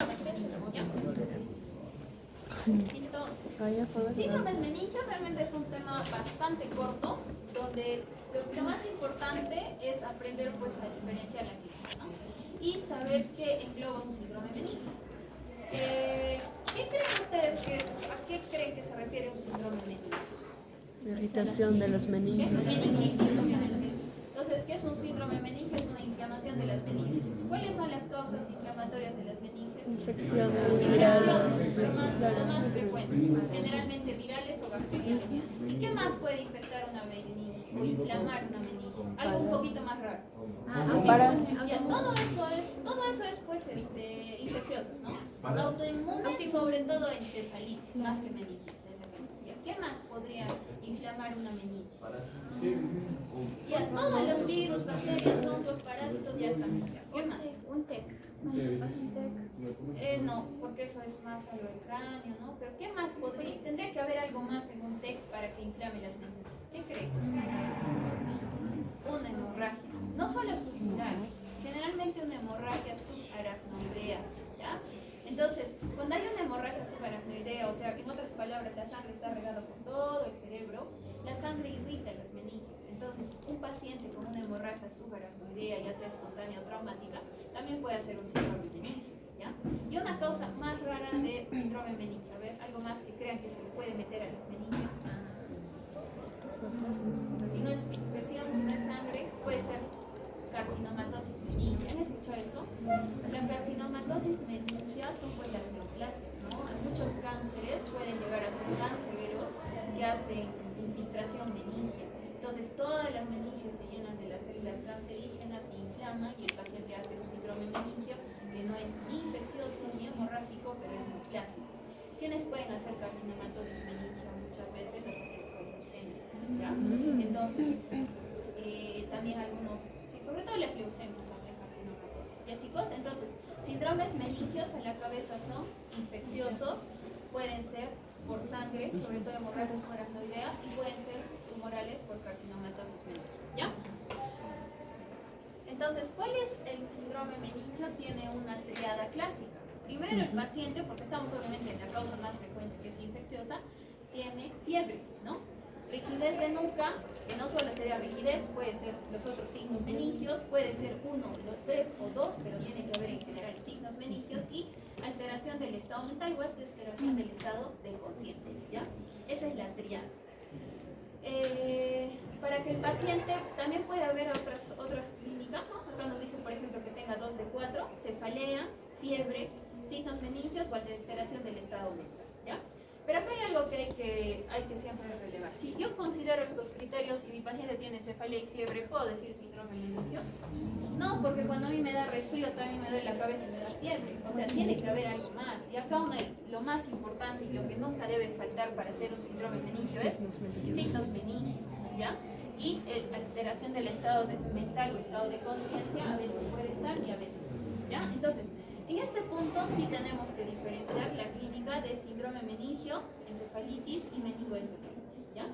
¿Ya? Entonces, síndromes meningios realmente es un tema bastante corto, donde lo más importante es aprender pues a diferenciar las líneas, ¿no? Y saber qué engloba un síndrome meningio. ¿Qué creen ustedes que es, a qué creen que se refiere un síndrome meningio? Irritación de los meningios. Meningitis, obviamente. Entonces, ¿qué es un síndrome meningio? Es una inflamación de las meninges. ¿Cuáles son las causas inflamatorias de las meninges? Infecciones virales. Lo más frecuente, generalmente virales o bacterianas. ¿Y qué más puede infectar una meninge o inflamar una meninge? Algo un poquito más raro. Ya, todo eso es pues infecciosas, ¿no? Autoinmunes y sobre todo encefalitis, más que meningitis. ¿Qué más podría inflamar una meninge? Ya, todos los virus, bacterias, hongos, parásitos ya están. ¿Qué más? Un TEC. No, porque eso es más a lo del cráneo, ¿no? Pero ¿qué más podría? Tendría que haber algo más en un TEC para que inflame las meninges. ¿Qué creen? Una hemorragia. No solo submural, generalmente una hemorragia subaracnoidea, ¿ya? Entonces, cuando hay una hemorragia subaracnoidea, o sea, en otras palabras, la sangre está regada por todo el cerebro, la sangre irrita las meninges. Entonces, un paciente con una hemorragia subaracnoidea, ya sea espontánea o traumática, también puede hacer un síndrome meningio, ¿ya? Y una causa más rara de síndrome meningio, a ver, algo más que crean que se le puede meter a las meninges. Si no es infección, si no es sangre, puede ser carcinomatosis meningia. ¿Han escuchado eso? La carcinomatosis meningia son pues las neoplasias, ¿no? Muchos cánceres pueden llegar a ser tan severos que hacen infiltración meningia. Entonces todas las meninges se llenan de las células cancerígenas, se inflaman y el paciente hace un síndrome meningio que no es ni infeccioso ni hemorrágico, pero es neoplásico. ¿Quiénes pueden hacer carcinomatosis meningia? Muchas veces los pacientes con leucemia, ¿ya? Entonces, también algunos, sí, sobre todo las leucemias hacen carcinomatosis. ¿Ya, chicos? Entonces, síndromes meningios en la cabeza son infecciosos, pueden ser por sangre, sobre todo hemorragia subaracnoidea, y pueden ser tumorales por carcinomatosis meningio, ¿ya? Entonces, ¿cuál es el síndrome meningio? Tiene una triada clásica. Primero, el paciente, porque estamos obviamente en la causa más frecuente que es infecciosa, tiene fiebre, ¿no? Rigidez de nuca, que no solo sería rigidez, puede ser los otros signos meningios, puede ser uno, los tres o dos, pero tiene que haber en general signos meningios, y alteración del estado mental o alteración del estado de conciencia, ¿ya? Esa es la triada. Para que el paciente, también puede haber otras clínicas, ¿no? Acá nos dice, por ejemplo, que tenga 2 de 4, cefalea, fiebre, signos meningios o alteración del estado mental, ¿ya? Pero acá hay algo que hay que siempre relevar. Si yo considero estos criterios y mi paciente tiene cefalea y fiebre, ¿puedo decir síndrome meningio? No, porque cuando a mí me da resfrío también me duele la cabeza y me da fiebre. O sea, tiene que haber algo más. Y acá lo más importante y lo que nunca debe faltar para hacer un síndrome meningio es signos meningios, ¿ya? Y alteración del estado mental o estado de conciencia a veces puede estar y a veces no, ¿ya? Entonces, en este punto sí tenemos que diferenciar la clínica de síndrome meningio, encefalitis y meningoencefalitis, ¿ya?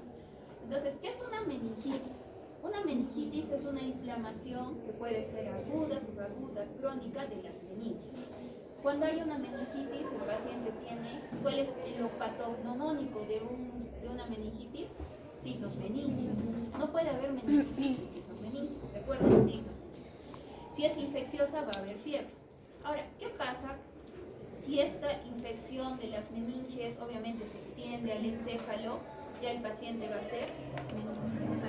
Entonces, ¿qué es una meningitis? Una meningitis es una inflamación que puede ser aguda, subaguda, crónica de las meninges. Cuando hay una meningitis, el paciente tiene, ¿cuál es lo patognomónico de una meningitis? Signos meningios. No puede haber meningitis sin signos meningios, ¿de acuerdo? Signos meningios. Si es infecciosa, va a haber fiebre. Ahora, ¿qué pasa si esta infección de las meninges obviamente se extiende al encéfalo? Ya el paciente va a ser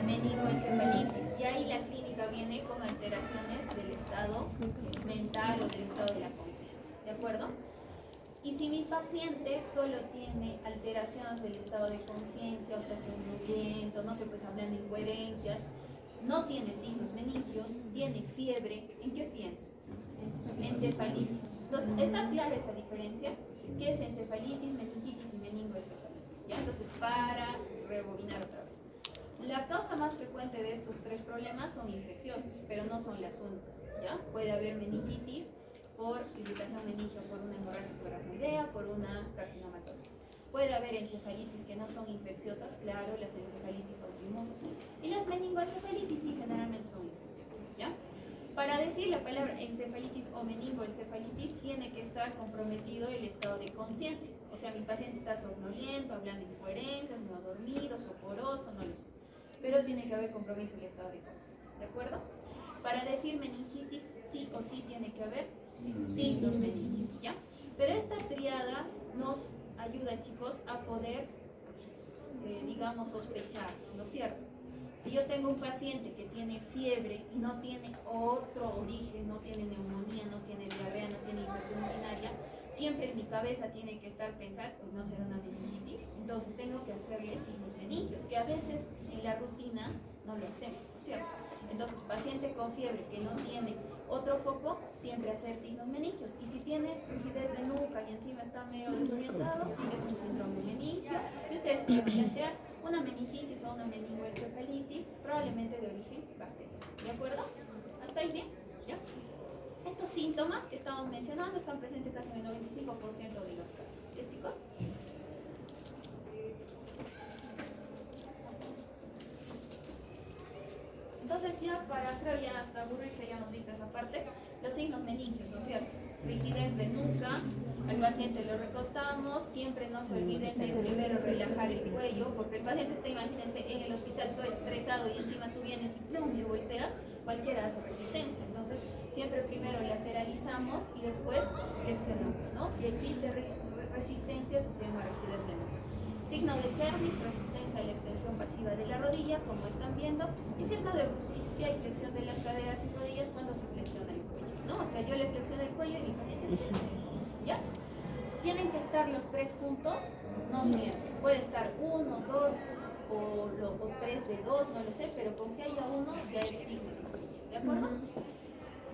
meningoencefalitis. Y ahí la clínica viene con alteraciones del estado mental o del estado de la conciencia, ¿de acuerdo? Y si mi paciente solo tiene alteraciones del estado de conciencia, o está somnoliento, no se puede hablar de incoherencias, no tiene signos meningios, tiene fiebre, ¿en qué pienso? Encefalitis. Entonces, ¿está clara esa diferencia? ¿Qué es encefalitis, meningitis y meningoencefalitis? ¿Ya? Entonces, para rebobinar otra vez. La causa más frecuente de estos tres problemas son infecciosos, pero no son las únicas, ¿ya? Puede haber meningitis por irritación meningia, por una hemorragia subaracnoidea, por una carcinomatosis. Puede haber encefalitis que no son infecciosas, claro, las encefalitis autoinmunes. Y las meningoencefalitis sí generalmente son infecciosas, ¿ya? Para decir la palabra encefalitis o meningoencefalitis tiene que estar comprometido el estado de conciencia. O sea, mi paciente está somnoliento, hablando incoherencias, no dormido, soporoso, no lo sé. Pero tiene que haber compromiso el estado de conciencia, ¿de acuerdo? Para decir meningitis, sí o sí tiene que haber signos meningitis, ¿ya? Pero esta triada nos ayuda, chicos, a poder, digamos, sospechar, ¿no es cierto? Si yo tengo un paciente que tiene fiebre y no tiene otro origen, no tiene neumonía, no tiene diarrea, no tiene infección urinaria, siempre en mi cabeza tiene que estar pensar, pues no será una meningitis, entonces tengo que hacerle signos meningios, que a veces en la rutina no lo hacemos, ¿no es cierto? Entonces, paciente con fiebre que no tiene otro foco, siempre hacer signos meningios. Y si tiene rigidez de nuca y encima está medio desorientado, es un síndrome meningio. Y ustedes pueden plantear una meningitis o una meningoencefalitis, probablemente de origen bacteriano. ¿De acuerdo? ¿Hasta ahí bien? ¿Ya? Estos síntomas que estamos mencionando están presentes casi en el 95% de los casos. ¿Ya, chicos? Entonces ya para, creo ya hasta aburrirse ya hemos visto esa parte, los signos meningios, ¿no es cierto? Rigidez de nuca, al paciente lo recostamos, siempre no se olviden de primero relajar el cuello, porque el paciente está, imagínense, en el hospital todo estresado y encima tú vienes y plum, le volteas, cualquiera hace resistencia. Entonces siempre primero lateralizamos y después flexionamos, ¿no? Si existe resistencia, eso se llama rigidez de nuca. Signo de Kernig, resistencia a la extensión pasiva de la rodilla, como están viendo, y signo de Brusickia y flexión de las caderas y rodillas cuando se flexiona el cuello, ¿no? O sea, yo le flexiono el cuello y mi paciente le flexiona el cuello, ¿ya? Tienen que estar los tres juntos, no siempre. Puede estar uno, dos o tres de dos, no lo sé, pero con que haya uno ya es signo meningitis, ¿de acuerdo?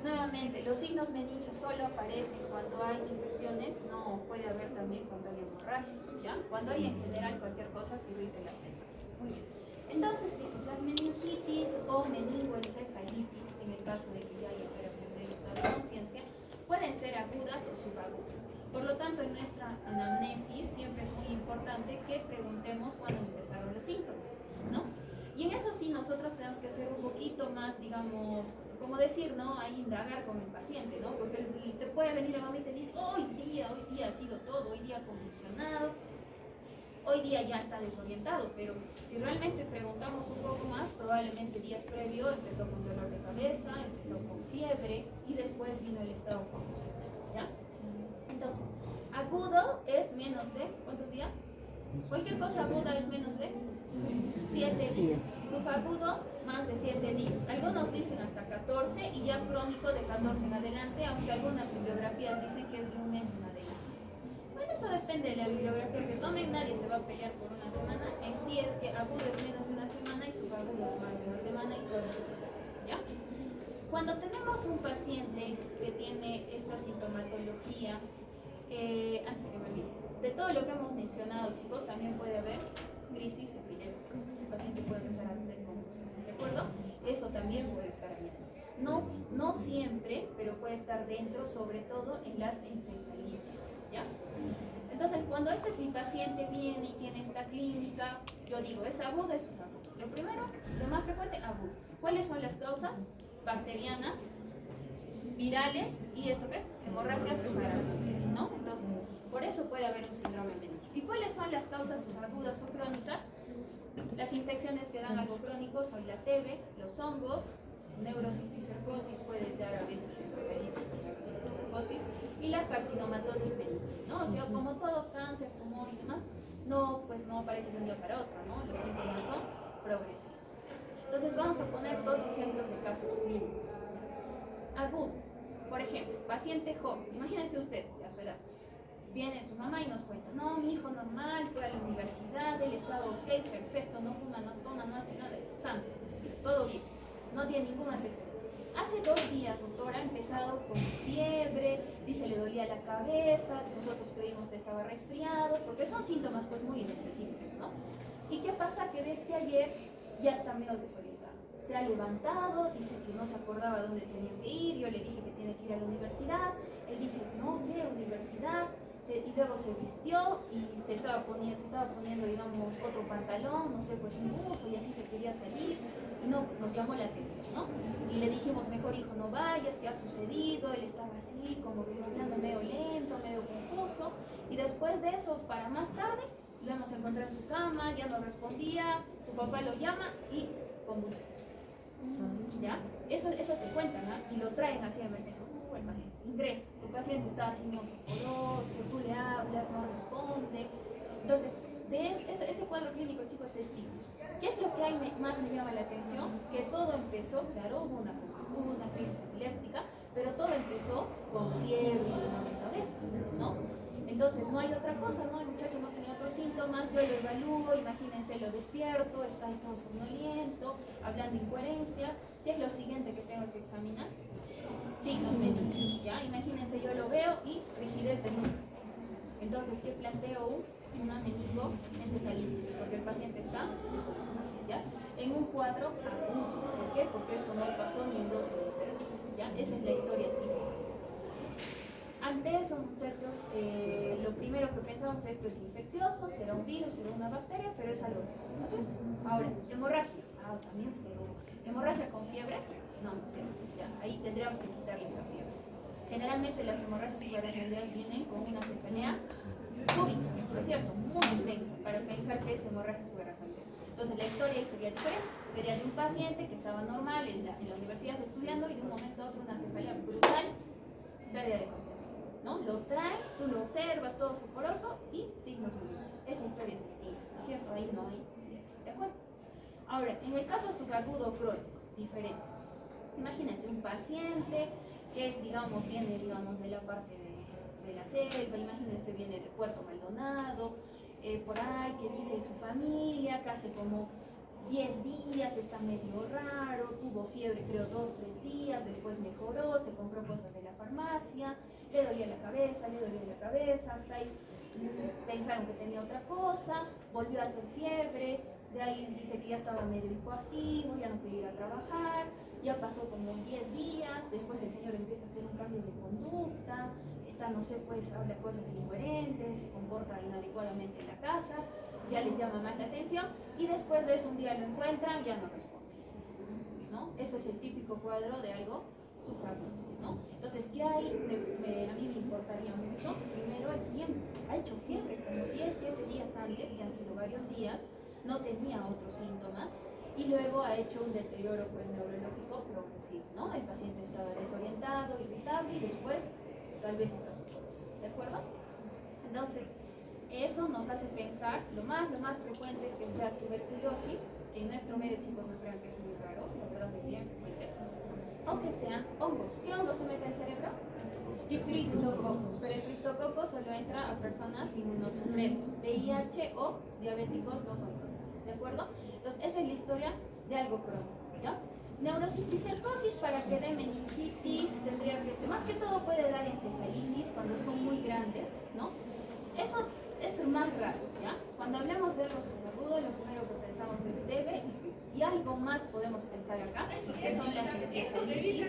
Nuevamente, los signos meningios solo aparecen cuando hay infecciones, no puede haber también cuando hay hemorragias, ¿ya? Cuando hay en general cualquier cosa que irrite las venas. Muy bien. Entonces, las meningitis o meningoencefalitis, en el caso de que ya haya operación del estado de conciencia, pueden ser agudas o subagudas. Por lo tanto, en nuestra anamnesis siempre es muy importante que preguntemos cuándo empezaron los síntomas, ¿no? Y en eso sí nosotros tenemos que hacer un poquito más, digamos, como decir, ¿no? Ahí indagar con el paciente, ¿no? Porque te puede venir la mamá y te dice, hoy día ha sido todo, hoy día convulsionado, hoy día ya está desorientado, pero si realmente preguntamos un poco más, probablemente días previo empezó con dolor de cabeza, empezó con fiebre y después vino el estado convulsional, ¿ya? Entonces, agudo es menos de, ¿cuántos días? Cualquier cosa aguda es menos de 7 días. Subagudo, más de 7 días. Algunos dicen hasta 14 y ya crónico de 14 en adelante, aunque algunas bibliografías dicen que es de un mes en adelante. Bueno, eso depende de la bibliografía que tomen, nadie se va a pelear por una semana. En sí es que agudo es menos de una semana y subagudo es más de una semana y crónico de un mes, ¿ya? Cuando tenemos un paciente que tiene esta sintomatología, antes que me olvide, de todo lo que hemos mencionado, chicos, también puede haber crisis epilépticas. El paciente puede empezar a tener convulsiones, ¿de acuerdo? Eso también puede estar bien. No siempre, pero puede estar dentro, sobre todo en las encefalitis, ¿ya? Entonces, cuando mi paciente viene y tiene esta clínica, yo digo, ¿es agudo? Es subagudo. Lo primero, lo más frecuente, agudo. ¿Cuáles son las causas? Bacterianas, virales y ¿esto qué es? Hemorragias subaracnoides, ¿no? Entonces, por eso puede haber un síndrome meningio. ¿Y cuáles son las causas subagudas o crónicas? Las infecciones que dan algo crónico son la TB, los hongos, neurocisticercosis puede dar a veces encefalitis, neurocisticercosis, y la carcinomatosis benigna, ¿no? O sea, como todo cáncer, tumor y demás, no aparece de un día para otro, ¿no? Los síntomas son progresivos. Entonces vamos a poner dos ejemplos de casos clínicos. Agudo, por ejemplo, paciente joven, imagínense ustedes a su edad. Viene su mamá y nos cuenta, no, mi hijo normal, fue a la universidad, él estaba ok, perfecto, no fuma, no toma, no hace nada, es santo, todo bien, no tiene ningún antecedente. Hace 2 días, doctora, ha empezado con fiebre, dice le dolía la cabeza, nosotros creímos que estaba resfriado, porque son síntomas pues muy inespecíficos, ¿no? ¿Y qué pasa? Que desde ayer ya está medio desorientado. Se ha levantado, dice que no se acordaba dónde tenía que ir, yo le dije que tiene que ir a la universidad, él dice, no, ¿qué universidad? y luego se vistió y se estaba poniendo, digamos, otro pantalón, no sé, pues un buzo y así se quería salir. Y no, pues nos llamó la atención, ¿no? Y le dijimos, mejor hijo, no vayas, ¿qué ha sucedido? Él estaba así, como que hablando medio lento, medio confuso. Y después de eso, para más tarde, lo hemos encontrado en su cama, ya no respondía, su papá lo llama y convulsiona. ¿Ya? Eso te cuentan, ¿no? Y lo traen así a meter. El paciente ingresa, tu paciente está así poroso, tú le hablas, no responde. Entonces, ese cuadro clínico, chicos, es estigma. ¿Qué es lo que más me llama la atención? Que todo empezó, claro, hubo una crisis epiléptica, pero todo empezó con fiebre y dolor de cabeza, ¿no? Entonces, no hay otra cosa, ¿no? El muchacho no tenía otros síntomas, yo lo evalúo, imagínense, lo despierto, está ahí todo somnoliento, hablando incoherencias. ¿Qué es lo siguiente que tengo que examinar? Signos médicos, ¿ya? Imagínense, yo lo veo y rigidez de nuca. Entonces, ¿qué planteo? Una meningoencefalitis, porque el paciente está, ¿ya? En un cuadro agudo. ¿Por qué? Porque esto no pasó ni en 12 ni en 13, ¿ya? Esa es la historia típica. Ante eso, muchachos, lo primero que pensamos, esto es infeccioso, será un virus, será una bacteria, pero es algo eso, ¿no es cierto? Ahora, hemorragia, también, pero hemorragia con fiebre, no es cierto, ya, ahí tendríamos que quitarle la fiebre. Generalmente las hemorragias subaracnoideas vienen con una cefalea súbita, ¿no es cierto? Muy intensa, para pensar que es hemorragia subaracnoidea. Entonces la historia ahí sería diferente, sería de un paciente que estaba normal en la universidad estudiando y de un momento a otro una cefalea brutal, pérdida de conciencia. ¿No? Lo trae, tú lo observas, todo soporoso y signos luminosos. Esa historia es distinta, ¿no es cierto? Ahí no hay, ¿de acuerdo? Ahora, en el caso subagudo crónico, diferente. Imagínense un paciente que es, digamos, viene, digamos, de la parte de la selva, imagínense, viene de Puerto Maldonado, por ahí, que dice su familia, que hace como 10 días, está medio raro, tuvo fiebre creo 2-3 días, después mejoró, se compró cosas de la farmacia, le dolía la cabeza, hasta ahí pensaron que tenía otra cosa, volvió a hacer fiebre, de ahí dice que ya estaba medio hipoactivo, ya no quería ir a trabajar, ya pasó como 10 días, después el señor empieza a hacer un cambio de conducta, no sé, pues habla cosas incoherentes, se comporta inadecuadamente en la casa, ya les llama más la atención y después de eso un día lo encuentran, ya no responde, ¿no? Eso es el típico cuadro de algo subagudo, ¿no? Entonces, ¿qué hay? A mí me importaría mucho, primero el tiempo. Ha hecho fiebre como 17 días antes, que han sido varios días, no tenía otros síntomas y luego ha hecho un deterioro pues neurológico progresivo, ¿no? El paciente estaba desorientado, irritable y después tal vez está soporoso, ¿de acuerdo? Entonces, eso nos hace pensar, lo más frecuente es que sea tuberculosis, que en nuestro medio, chicos, no crean que es muy raro, la verdad es bien frecuente, o que sean hongos. ¿Qué hongo se mete al cerebro? Criptococo, pero el criptococo solo entra a personas inmunosupresas, VIH o diabéticos no controlados, ¿de acuerdo? Entonces, esa es la historia de algo crónico, ¿ya? Neurocisticercosis, para que dé meningitis, tendría que ser, más que todo puede dar encefalitis cuando son muy grandes, ¿no? Eso es el más raro, ¿ya? Cuando hablamos de algo subagudo, lo primero que pensamos es TB y algo más podemos pensar acá, que son las encefalitis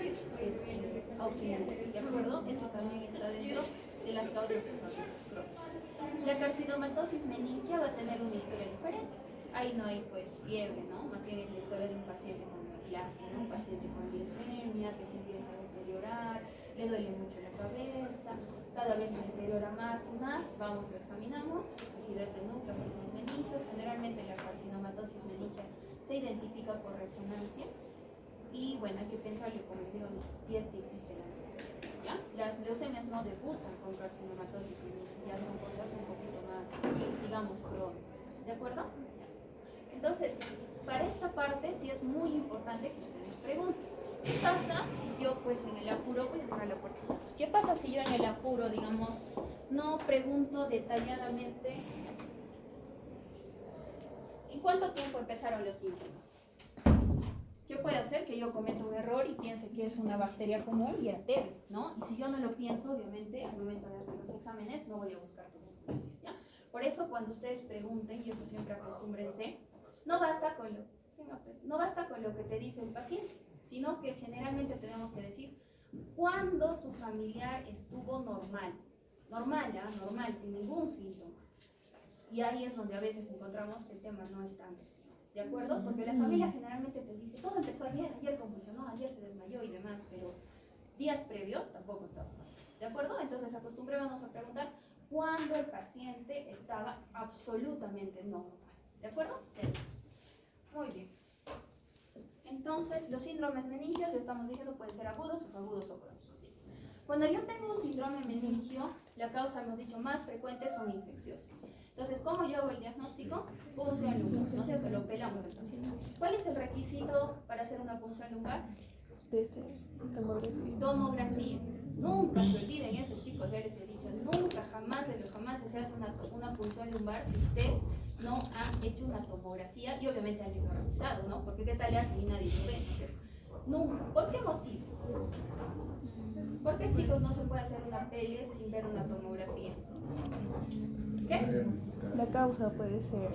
autoinmunes, ¿de acuerdo? Eso también está dentro de las causas subagudas crónicas. La carcinomatosis meningia va a tener una historia diferente. Ahí no hay pues fiebre, ¿no? Más bien es la historia de un paciente con neoplasia, ¿no? Un paciente con leucemia que se empieza a deteriorar, le duele mucho la cabeza, cada vez se deteriora más y más, vamos, lo examinamos, rigidez de nuca, signos meningios, generalmente la carcinomatosis meningia se identifica por resonancia y bueno, hay que pensarlo, como les digo, si es que existe la antecedente, ¿ya? Las leucemias no debutan con carcinomatosis meningia, ya son cosas un poquito más, digamos, crónicas, ¿de acuerdo? Entonces, para esta parte sí es muy importante que ustedes pregunten. ¿Qué pasa si yo, pues en el apuro, voy a cerrar la puerta? ¿Qué pasa si yo en el apuro, digamos, no pregunto detalladamente en cuánto tiempo empezaron los síntomas? ¿Qué puede hacer? Que yo cometa un error y piense que es una bacteria común y era TB, ¿no? Y si yo no lo pienso, obviamente, al momento de hacer los exámenes, no voy a buscar tuberculosis, ¿ya? Por eso, cuando ustedes pregunten, y eso siempre acostúmbrense, no basta con lo que te dice el paciente, sino que generalmente tenemos que decir cuándo su familiar estuvo normal, normal, ¿ah? Normal, sin ningún síntoma. Y ahí es donde a veces encontramos que el tema no es tan agresivo, ¿de acuerdo? Porque la familia generalmente te dice, todo empezó ayer convulsionó, ayer se desmayó y demás, pero días previos tampoco estaba mal, ¿de acuerdo? Entonces acostumbrémonos a preguntar cuándo el paciente estaba absolutamente normal, ¿de acuerdo? Muy bien. Entonces, los síndromes meningios, estamos diciendo, pueden ser agudos, subagudos o crónicos. Cuando yo tengo un síndrome meningio, la causa, hemos dicho, más frecuente son infecciosas. Entonces, ¿cómo yo hago el diagnóstico? Punción lumbar, ¿no es cierto? Lo pelamos al paciente. ¿Cuál es el requisito para hacer una punción lumbar? Tomografía. Nunca se olviden esos chicos, ya les he dicho, nunca, jamás de los jamás se hace una punción lumbar si usted no ha hecho una tomografía y obviamente alguien lo ha revisado, ¿no? Porque qué tal le hacen y nadie lo ve, ¿no es cierto? Nunca. ¿Por qué motivo? ¿Por qué, chicos, no se puede hacer una pele sin ver una tomografía? ¿Qué? La causa puede ser,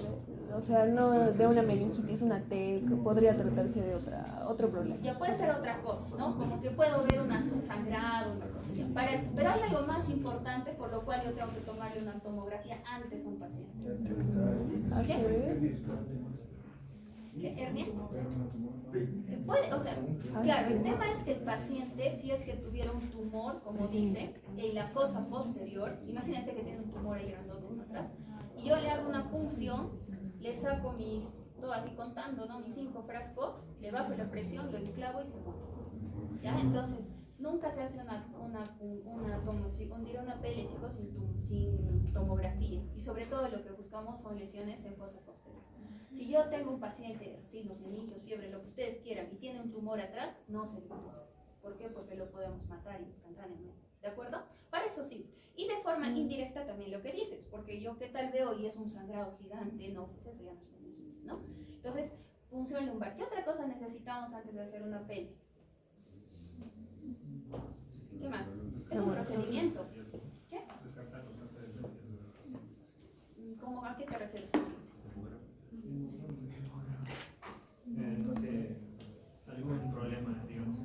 o sea, no de una meningitis, una TEC, podría tratarse de otro problema. Ya puede ser otra cosa, ¿no? Como que puedo ver un sangrado, una cosilla, para eso. Pero hay algo más importante por lo cual yo tengo que tomarle una tomografía antes a un paciente. ¿Qué? ¿Qué? ¿Hernia? Puede, o sea, claro, el tema es que el paciente, si es que tuviera un tumor, como dice, en la fosa posterior, imagínense que tiene un tumor ahí grandote atrás, y yo le hago una punción, le saco todo así contando, ¿no? Mis 5 frascos, le bajo la presión, lo enclavo y se muere. ¿Ya? Entonces, nunca se hace una pele, chicos, sin tomografía. Y sobre todo lo que buscamos son lesiones en fosa posterior. Si yo tengo un paciente, signos meningios, fiebre, lo que ustedes quieran, y tiene un tumor atrás, no se le usa. ¿Por qué? Porque lo podemos matar instantáneamente. ¿De acuerdo? Para eso sí. Y de forma indirecta también lo que dices, porque yo qué tal veo y es un sangrado gigante, no, pues eso ya no es meningitis, ¿no? Entonces, punción lumbar. ¿Qué otra cosa necesitamos antes de hacer una pele? ¿Qué más? Es un procedimiento. ¿Qué? ¿Cómo, a qué te refieres? No sé, algún problema, digamos.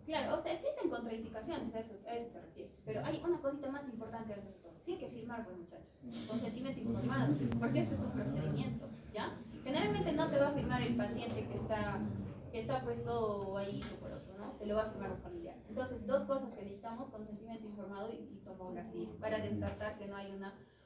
Claro, o sea, existen contraindicaciones, a eso te refieres. Pero hay una cosita más importante antes de todo. Tiene que firmar, pues, muchachos. Consentimiento informado, porque esto es un procedimiento, ¿ya? Generalmente no te va a firmar el paciente que está puesto ahí soporoso, ¿no? Te lo va a firmar un familiar. Entonces, 2 cosas que necesitamos: consentimiento informado y tomografía, para descartar que no hay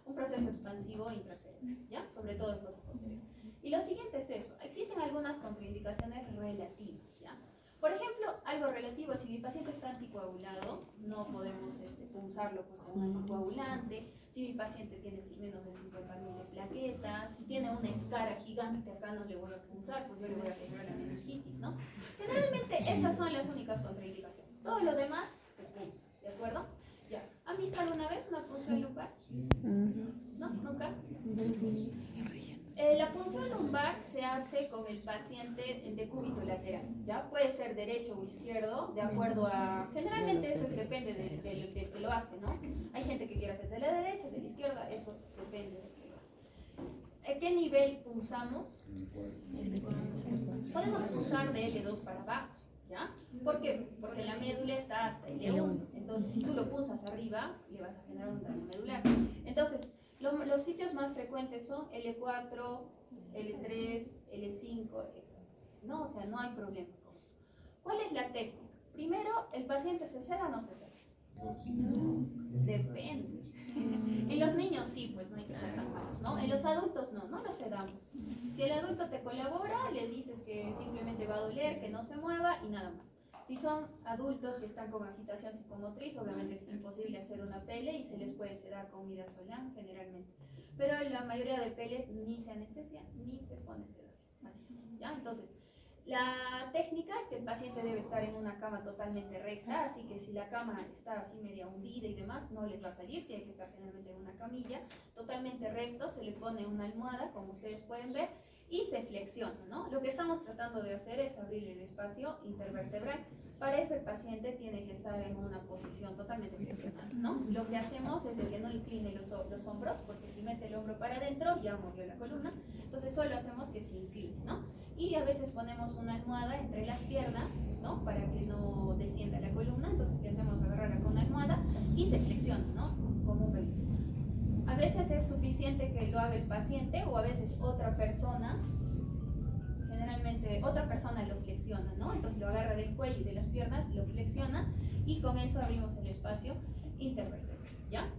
un proceso expansivo intracerebral, ¿ya? Sobre todo en fosa posterior. Y lo siguiente es eso. Existen algunas contraindicaciones relativas, ¿ya? Por ejemplo, algo relativo, si mi paciente está anticoagulado, no podemos punzarlo pues, con un anticoagulante. Si mi paciente tiene menos de 50.000 de plaquetas, si tiene una escara gigante acá, no le voy a punzar, pues yo le voy a generar la meningitis, ¿no? Generalmente esas son las únicas contraindicaciones. Todo lo demás se punza, ¿de acuerdo? Ya. ¿Han visto alguna vez una punción lumbar? ¿No? ¿Nunca? La punción lumbar se hace con el paciente en decúbito lateral, ¿ya? Puede ser derecho o izquierdo, de acuerdo a... Generalmente eso depende del que lo hace, ¿no? Hay gente que quiere hacer de la derecha, de la izquierda, eso depende del que lo hace. ¿A qué nivel punzamos? Podemos punzar de L2 para abajo, ¿ya? ¿Por qué? Porque la médula está hasta L1, entonces si tú lo punzas arriba, le vas a generar un daño medular. Entonces, los sitios más frecuentes son L4, L3, L5, etc. ¿No? O sea, no hay problema con eso. ¿Cuál es la técnica? Primero, ¿el paciente se ceda o no se ceda? Depende. En los niños sí, pues no hay que ser tan malos, ¿no? En los adultos no los sedamos. Si el adulto te colabora, le dices que simplemente va a doler, que no se mueva y nada más. Si son adultos que están con agitación psicomotriz, obviamente es imposible hacer una pele y se les puede sedar con midazolam generalmente. Pero en la mayoría de peles ni se anestesia ni se pone sedación. Así, ¿ya? Entonces, la técnica es que el paciente debe estar en una cama totalmente recta, así que si la cama está así media hundida y demás, no les va a salir, tiene que estar generalmente en una camilla, totalmente recto, se le pone una almohada, como ustedes pueden ver, y se flexiona, ¿no? Lo que estamos tratando de hacer es abrir el espacio intervertebral. Para eso el paciente tiene que estar en una posición totalmente flexionada, ¿no? Lo que hacemos es de que no incline los hombros, porque si mete el hombro para adentro ya movió la columna, entonces solo hacemos que se incline, ¿no? Y a veces ponemos una almohada entre las piernas, ¿no? Para que no descienda la columna, entonces le hacemos agarrarla con una almohada y se flexiona, ¿no? Como un velito. A veces es suficiente que lo haga el paciente o a veces otra persona, generalmente otra persona lo flexiona, ¿no? Entonces lo agarra del cuello y de las piernas, lo flexiona y con eso abrimos el espacio intervertebral, ¿ya?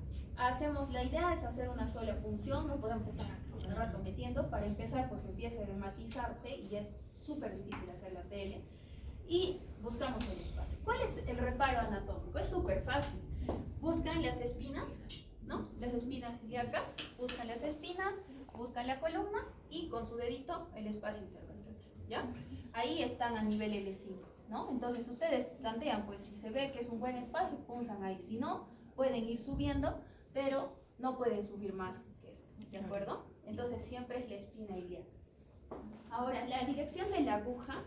La idea es hacer una sola punción, no podemos estar acá un rato metiendo para empezar porque empieza a dermatizarse y es súper difícil hacer la PL y buscamos el espacio. ¿Cuál es el reparo anatómico? Es súper fácil. Buscan las espinas, ¿no? Las espinas ilíacas, buscan las espinas, buscan la columna y con su dedito el espacio intervertebral, ¿ya? Ahí están a nivel L5, ¿no? Entonces ustedes tantean, pues si se ve que es un buen espacio, pulsan ahí. Si no, pueden ir subiendo, pero no pueden subir más que esto, ¿de acuerdo? Entonces siempre es la espina ilíaca. Ahora, la dirección de la aguja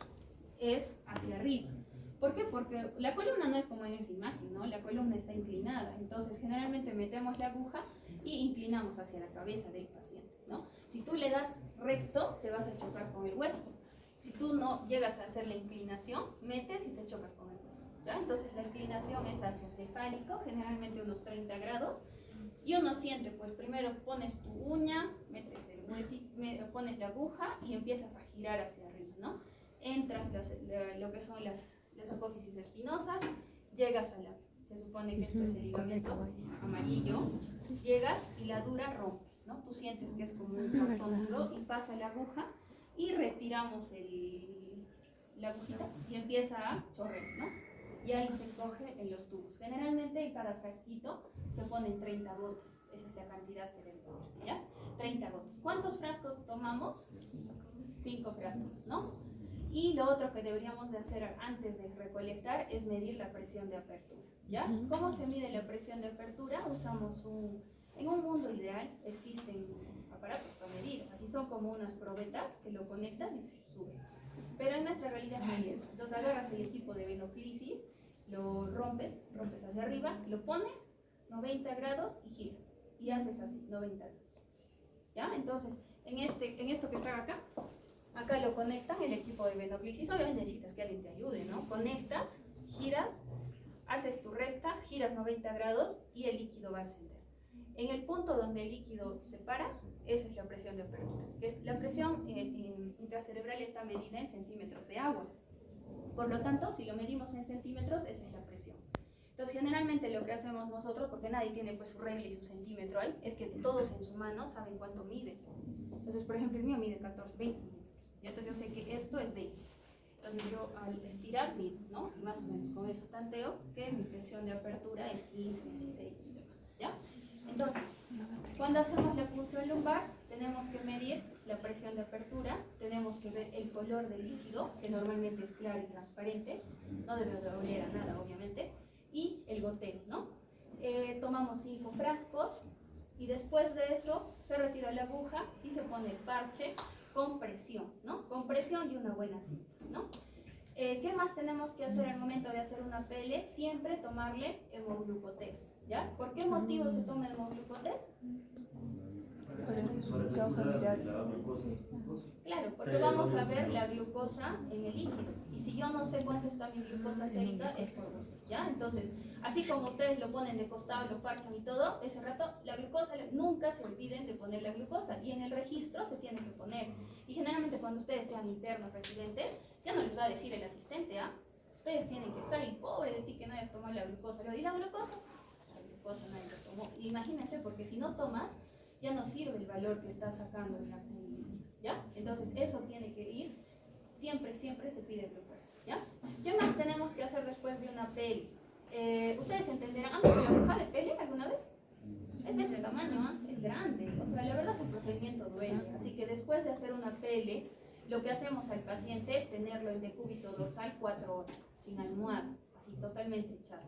es hacia arriba. ¿Por qué? Porque la columna no es como en esa imagen, ¿no? La columna está inclinada. Entonces, generalmente metemos la aguja y inclinamos hacia la cabeza del paciente, ¿no? Si tú le das recto, te vas a chocar con el hueso. Si tú no llegas a hacer la inclinación, metes y te chocas con el hueso, ¿ya? Entonces, la inclinación es hacia cefálico, generalmente unos 30 grados. Y uno siente, pues primero pones tu uña, metes el huesito, pones la aguja y empiezas a girar hacia arriba, ¿no? Entras lo que son las apófisis espinosas, llegas a se supone que esto es el ligamento amarillo, llegas y la dura rompe, ¿no? Tú sientes que es como un cartón duro y pasa la aguja y retiramos la agujita y empieza a chorrear, ¿no? Y ahí se coge en los tubos. Generalmente en cada frasquito se ponen 30 gotas. Esa es la cantidad que debe poner, ¿ya? 30 gotas. ¿Cuántos frascos tomamos? 5 frascos, ¿no? Y lo otro que deberíamos de hacer antes de recolectar es medir la presión de apertura, ¿ya? ¿Cómo se mide la presión de apertura? Usamos en un mundo ideal existen aparatos para medir. Así son como unas probetas que lo conectas y sube. Pero en nuestra realidad no hay eso. Entonces agarras el equipo de venoclisis, lo rompes hacia arriba, lo pones 90 grados y giras. Y haces así, 90 grados. ¿Ya? Entonces, en esto que está acá lo conectan el equipo de venoclisis. Obviamente necesitas que alguien te ayude, ¿no? Conectas, giras, haces tu recta, giras 90 grados y el líquido va a ascender. En el punto donde el líquido se para, esa es la presión de apertura. Que es la presión intracerebral está medida en centímetros de agua. Por lo tanto, si lo medimos en centímetros, esa es la presión. Entonces, generalmente lo que hacemos nosotros, porque nadie tiene pues su regla y su centímetro ahí, es que todos en su mano saben cuánto mide. Entonces, por ejemplo, el mío mide 20 centímetros. Y entonces yo sé que esto es 20. Entonces yo al estirar mido, ¿no? Y más o menos con eso tanteo que mi presión de apertura es 15, 16 y demás, ¿ya? Entonces, cuando hacemos la punción lumbar, tenemos que medir la presión de apertura, tenemos que ver el color del líquido, que normalmente es claro y transparente, no debe de oler a nada, obviamente, y el goteo, ¿no? Tomamos 5 frascos y después de eso se retira la aguja y se pone el parche con presión, ¿no? Con presión y una buena cinta, ¿no? ¿Qué más tenemos que hacer al momento de hacer una PL? Siempre tomarle hemoglucotés, ¿ya? ¿Por qué motivo se toma hemoglucotés? Claro, porque vamos a ver la glucosa en el líquido. Y si yo no sé cuánto está mi glucosa sérica, es por gusto, ¿ya? Entonces, así como ustedes lo ponen de costado, lo parchan y todo, ese rato la glucosa, nunca se olviden de poner la glucosa. Y en el registro se tiene que poner. Y generalmente cuando ustedes sean internos, residentes, ya no les va a decir el asistente, ¿ah? Ustedes tienen que estar, y pobre de ti que no hayas tomado la glucosa. ¿Y la glucosa? La glucosa nadie lo tomó. Imagínense, porque si no tomas, ya no sirve el valor que está sacando en la ¿ya? Entonces eso tiene que ir, siempre se pide glucosa, ¿ya? ¿Qué más tenemos que hacer después de una PL? Ustedes entenderán, ¿han visto la aguja de PL alguna vez? Es de este tamaño, ¿eh? Es grande, o sea, la verdad el procedimiento duele, así que después de hacer una PL, lo que hacemos al paciente es tenerlo en decúbito dorsal 4 horas, sin almohada, así totalmente echado.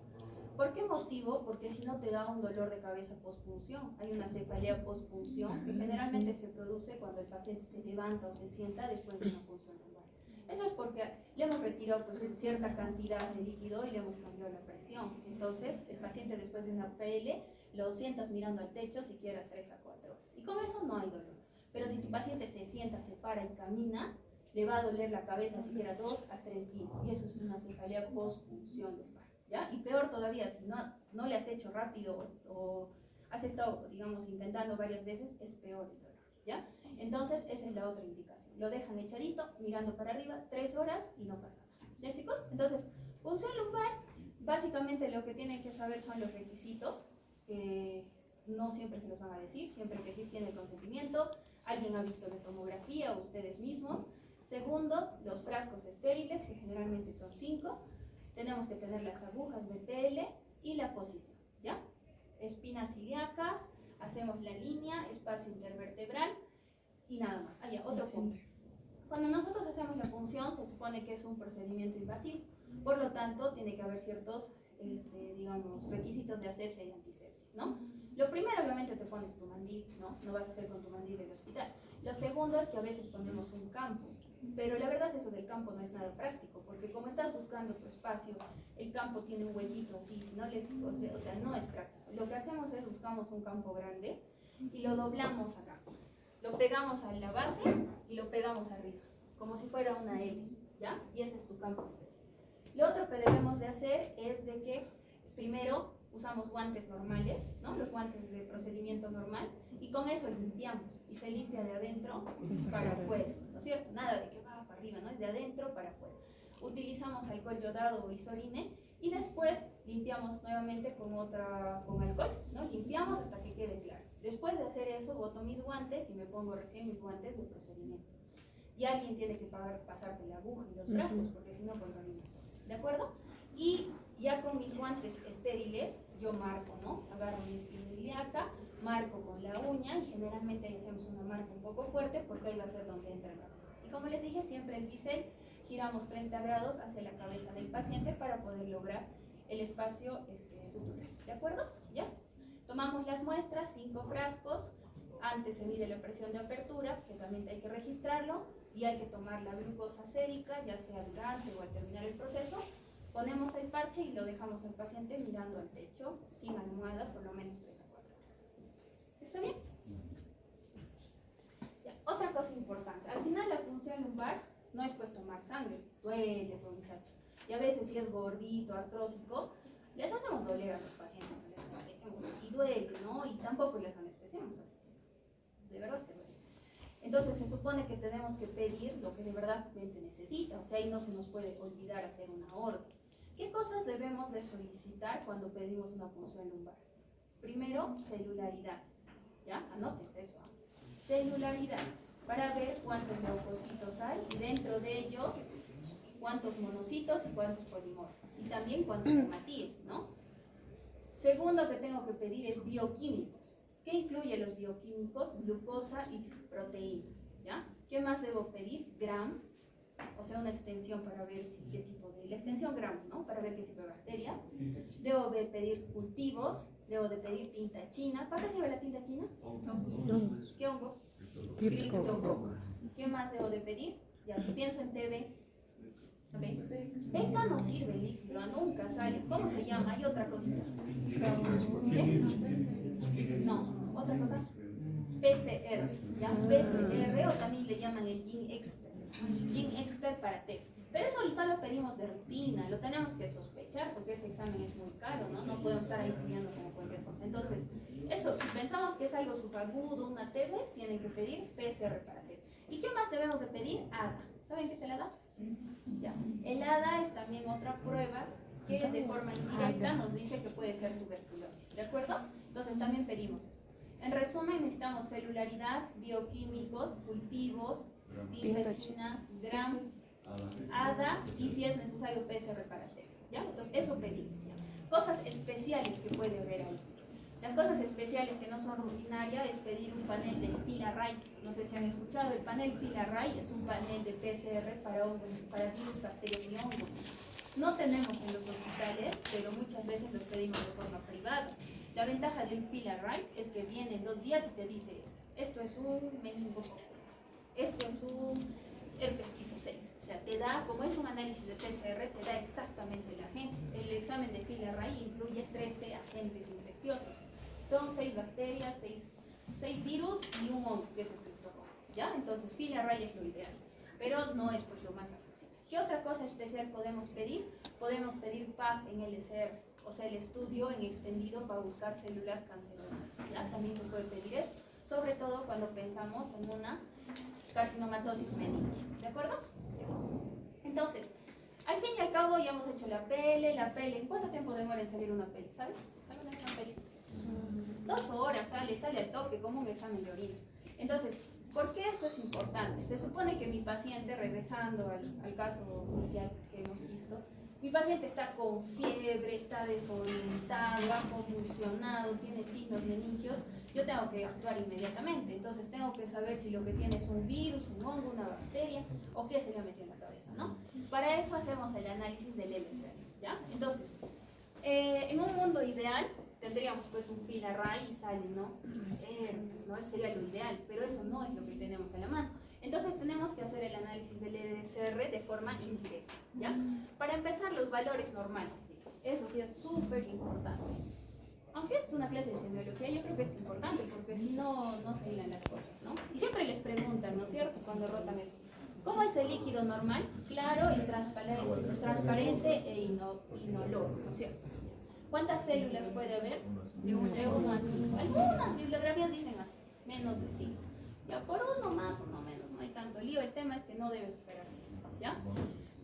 ¿Por qué motivo? Porque si no te da un dolor de cabeza pospunción. Hay una cefalea pospunción que generalmente se produce cuando el paciente se levanta o se sienta después de una punción lumbar. Eso es porque le hemos retirado pues, cierta cantidad de líquido y le hemos cambiado la presión. Entonces, el paciente después de una PL lo sientas mirando al techo siquiera 3 a 4 horas. Y con eso no hay dolor. Pero si tu paciente se sienta, se para y camina, le va a doler la cabeza siquiera 2 a 3 días, y eso es una cefalea post-punción lumbar, ¿ya? Y peor todavía, si no le has hecho rápido o has estado, digamos, intentando varias veces, es peor el dolor, ¿ya? Entonces, esa es la otra indicación. Lo dejan echadito, mirando para arriba, 3 horas y no pasa nada, ¿ya, chicos? Entonces, punción lumbar, básicamente lo que tienen que saber son los requisitos, no siempre se los van a decir, siempre que sí tiene consentimiento, alguien ha visto la tomografía o ustedes mismos. Segundo, los frascos estériles, que generalmente son 5. Tenemos que tener las agujas de PL y la posición, ¿ya? Espinas ilíacas, hacemos la línea, espacio intervertebral y nada más. Ah, ya, otro punto. Cuando nosotros hacemos la punción, se supone que es un procedimiento invasivo, por lo tanto, tiene que haber ciertos, digamos, requisitos de asepsia y antisepsia, ¿no? Lo primero, obviamente, te pones tu mandil, ¿no? No vas a hacer con tu mandil del hospital. Lo segundo es que a veces ponemos un campo, pero la verdad eso del campo no es nada práctico, porque como estás buscando tu espacio, el campo tiene un huequito así, si no o sea, no es práctico. Lo que hacemos es buscamos un campo grande y lo doblamos acá. Lo pegamos a la base y lo pegamos arriba, como si fuera una L, ¿ya? Y ese es tu campo estéril. Lo otro que debemos de hacer es de que primero usamos guantes normales, ¿no? Los guantes de procedimiento normal, y con eso limpiamos, y se limpia de adentro para afuera, ¿no es cierto? Nada de que va para arriba, ¿no? Es de adentro para afuera. Utilizamos alcohol yodado o isoline, y después limpiamos nuevamente con alcohol, ¿no? Limpiamos hasta que quede claro. Después de hacer eso, boto mis guantes y me pongo recién mis guantes de procedimiento. Y alguien tiene que pasarte la aguja y los frascos, porque si no contamina todo, ¿de acuerdo? Y ya con mis guantes estériles, yo marco, ¿no? Agarro mi espina ilíaca, marco con la uña, y generalmente ahí hacemos una marca un poco fuerte, porque ahí va a ser donde entra la aguja. Y como les dije, siempre el bisel giramos 30 grados hacia la cabeza del paciente para poder lograr el espacio sutural, ¿de acuerdo? ¿Ya? Tomamos las muestras, 5 frascos, antes se mide la presión de apertura, que también hay que registrarlo, y hay que tomar la glucosa sérica, ya sea durante o al terminar el proceso. Ponemos el parche y lo dejamos al paciente mirando al techo, sin almohada, por lo menos 3 a 4 horas. ¿Está bien? Ya, otra cosa importante, al final la punción lumbar no es pues tomar sangre, duele, pues, muchachos. Y a veces si es gordito, artrósico, les hacemos doler a los pacientes, y duele, ¿no? Y tampoco les anestesiamos así, de verdad que duele. Entonces se supone que tenemos que pedir lo que de verdad necesita, o sea, ahí no se nos puede olvidar hacer una orden. ¿Qué cosas debemos de solicitar cuando pedimos una punción lumbar? Primero, celularidad, ¿ya? Anótense eso, ¿eh? Celularidad, para ver cuántos leucocitos hay, y dentro de ello, cuántos monocitos y cuántos polimorfos, y también cuántos hematíes, ¿no? Segundo que tengo que pedir es bioquímicos. ¿Qué incluye los bioquímicos? Glucosa y proteínas, ¿ya? ¿Qué más debo pedir? Gram, o sea, una extensión para ver qué tipo de... La extensión Gram, ¿no? Para ver qué tipo de bacterias. Debo de pedir cultivos, debo de pedir tinta china. ¿Para qué sirve la tinta china? ¿Qué hongo? Criptococcus. ¿Qué más debo de pedir? Ya, si pienso en TB, beca no sirve líquido, nunca sale. ¿Cómo se llama? Hay otra cosita. ¿Qué? No, otra cosa. PCR, ¿ya? PCR, o también le llaman el Gene Expert. Gene Expert para TEC. Pero eso ahorita lo pedimos de rutina, lo tenemos que sospechar porque ese examen es muy caro, ¿no? No podemos estar ahí pidiendo como cualquier cosa. Entonces, eso, si pensamos que es algo subagudo, una TB, tienen que pedir PCR para TEC. ¿Y qué más debemos de pedir? ADA. ¿Saben qué es el ADA? Ya. El ADA es también otra prueba que de forma indirecta nos dice que puede ser tuberculosis, ¿de acuerdo? Entonces también pedimos eso. En resumen, necesitamos celularidad, bioquímicos, cultivos, tinta china, Gram, ADA, y si es necesario PCR para TEC, ¿ya? Entonces eso pedimos, ¿ya? Cosas especiales que puede haber ahí. Las cosas especiales que no son rutinarias es pedir un panel de FILARRAY. No sé si han escuchado, el panel FILARRAY es un panel de PCR para hongos, para virus, bacterias y hongos. No tenemos en los hospitales, pero muchas veces los pedimos de forma privada. La ventaja del FILARRAY es que viene en 2 días y te dice, esto es un meningococcus, esto es un herpes tipo 6. O sea, te da, como es un análisis de PCR, te da exactamente el agente. El examen de FILARRAY incluye 13 agentes infecciosos. Son 6 bacterias, 6 virus y un hongo, que es el criptococcus, ¿ya? Entonces, FILARRAY es lo ideal. pero no es pues lo más accesible. ¿Qué otra cosa especial podemos pedir? Podemos pedir PAF en LCR, o sea, el estudio en extendido para buscar células cancerosas, ¿ya? También se puede pedir eso, sobre todo cuando pensamos en una carcinomatosis meningia, ¿de acuerdo? Entonces, al fin y al cabo ya hemos hecho la pele. ¿En cuánto tiempo demora en salir una pele? ¿Sabes? ¿Alguna vez una pele? 2 horas, sale al toque, como un examen de orina. Entonces, ¿por qué eso es importante? Se supone que mi paciente, regresando al caso inicial que hemos visto, mi paciente está con fiebre, está desorientado, ha convulsionado, tiene signos meningios. Yo tengo que actuar inmediatamente, entonces tengo que saber si lo que tiene es un virus, un hongo, una bacteria o qué se le ha metido en la cabeza, ¿no? Para eso hacemos el análisis del LCR, ¿ya? Entonces, en un mundo ideal tendríamos pues un fil array y sale, ¿no? Pues, ¿no? Eso sería lo ideal, pero eso no es lo que tenemos a la mano. Entonces tenemos que hacer el análisis del LCR de forma indirecta, ¿ya? Para empezar, los valores normales, chicos. Eso sí es súper importante. Aunque esta es una clase de semiología, yo creo que es importante porque si no, no se hilan las cosas, ¿no? Y siempre les preguntan, ¿no es cierto?, cuando rotan eso. ¿Cómo es el líquido normal? Claro y transparente e inoloro, ¿no es cierto? ¿Cuántas células puede haber? De 1 a 5. Algunas bibliografías dicen hasta menos de 5. Ya por uno más, uno menos, no hay tanto lío. El tema es que no debe superar 5, ¿ya?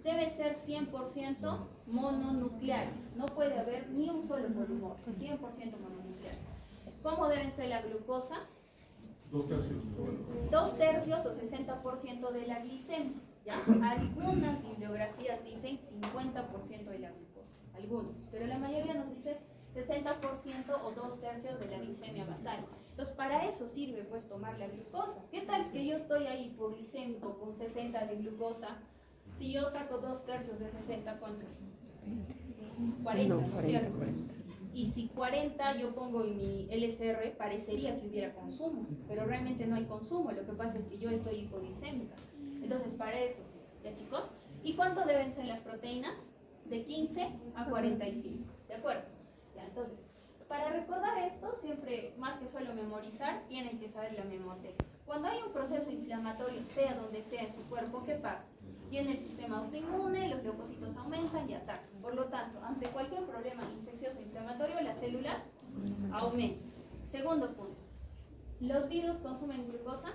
Debe ser 100% mononucleares. No puede haber ni un solo polimorfo, 100% mononucleares. ¿Cómo deben ser la glucosa? 2/3 o 60% de la glicemia, ¿ya? Algunas bibliografías dicen 50% de la glucosa, algunos, pero la mayoría nos dice 60% o 2/3 de la glicemia basal. Entonces, para eso sirve pues tomar la glucosa. ¿Qué tal que yo estoy ahí hipoglicémico con 60 de glucosa? Si yo saco 2/3 de 60, ¿cuánto es? 40, ¿no es cierto? 40. Y si 40 yo pongo en mi LCR, parecería que hubiera consumo, pero realmente no hay consumo, lo que pasa es que yo estoy hipoglicémica. Entonces, para eso sí, ¿ya chicos? ¿Y cuánto deben ser las proteínas? De 15 a 45, ¿de acuerdo? Ya, entonces, para recordar esto, siempre, más que solo memorizar, tienen que saber la memoteca. Cuando hay un proceso inflamatorio, sea donde sea en su cuerpo, ¿qué pasa? Viene el sistema autoinmune, los leucocitos aumentan y atacan. Por lo tanto, ante cualquier problema infeccioso inflamatorio, las células aumentan. Segundo punto. ¿Los virus consumen glucosa?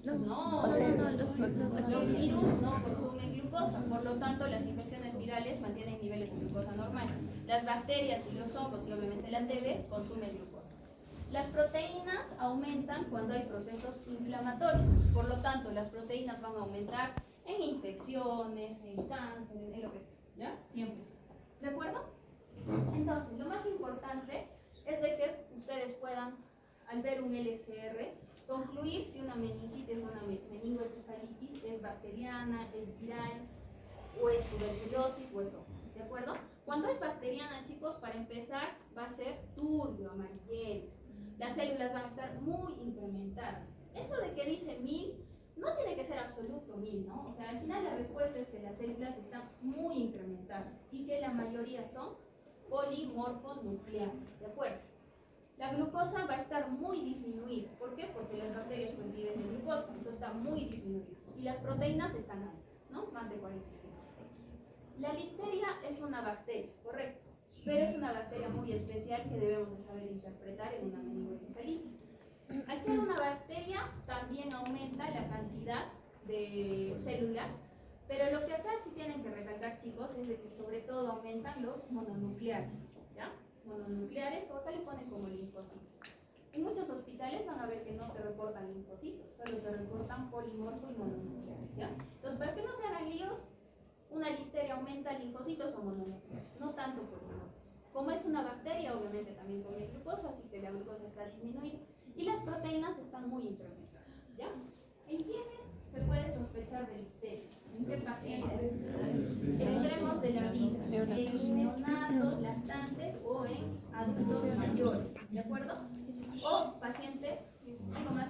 No. Los virus no consumen glucosa, por lo tanto las infecciones virales mantienen niveles de glucosa normal. Las bacterias y los hongos y obviamente la TB consumen glucosa. Las proteínas aumentan cuando hay procesos inflamatorios, por lo tanto las proteínas van a aumentar en infecciones, en cáncer, en lo que sea, ¿ya? Siempre. ¿De acuerdo? Entonces, lo más importante es de que ustedes puedan, al ver un LCR, concluir si una meningitis o una meningoencefalitis es bacteriana, es viral, o es tuberculosis, o es hongo, ¿de acuerdo? Cuando es bacteriana, chicos, para empezar, va a ser turbio, amarillento. Las células van a estar muy incrementadas. Eso de que dice 1000, no tiene que ser absoluto 1000, ¿no? O sea, al final la respuesta es que las células están muy incrementadas y que la mayoría son polimorfonucleares, ¿de acuerdo? La glucosa va a estar muy disminuida. ¿Por qué? Porque las bacterias pues viven de glucosa, entonces están muy disminuidas. Y las proteínas están altas, ¿no? Más de 45. La listeria es una bacteria, correcto, pero es una bacteria muy especial que debemos de saber interpretar en una meningoencefalitis. Al ser una bacteria, también aumenta la cantidad de células, pero lo que acá sí tienen que recalcar, chicos, es de que sobre todo aumentan los mononucleares, ¿ya? Mononucleares, o acá le ponen como linfocitos. En muchos hospitales van a ver que no te reportan linfocitos, solo te reportan polimorfo y mononucleares, ¿ya? Entonces, para que no se hagan líos, una listeria aumenta linfocitos o mononucleares, no tanto polimorfos. Como es una bacteria, obviamente también come glucosa, así que la glucosa está disminuida. Y las proteínas están muy incrementadas, ¿ya? ¿En quiénes se puede sospechar de listeria? ¿En qué pacientes? Extremos de la vida, en neonatos, lactantes o en adultos mayores, ¿de acuerdo? O pacientes, algo más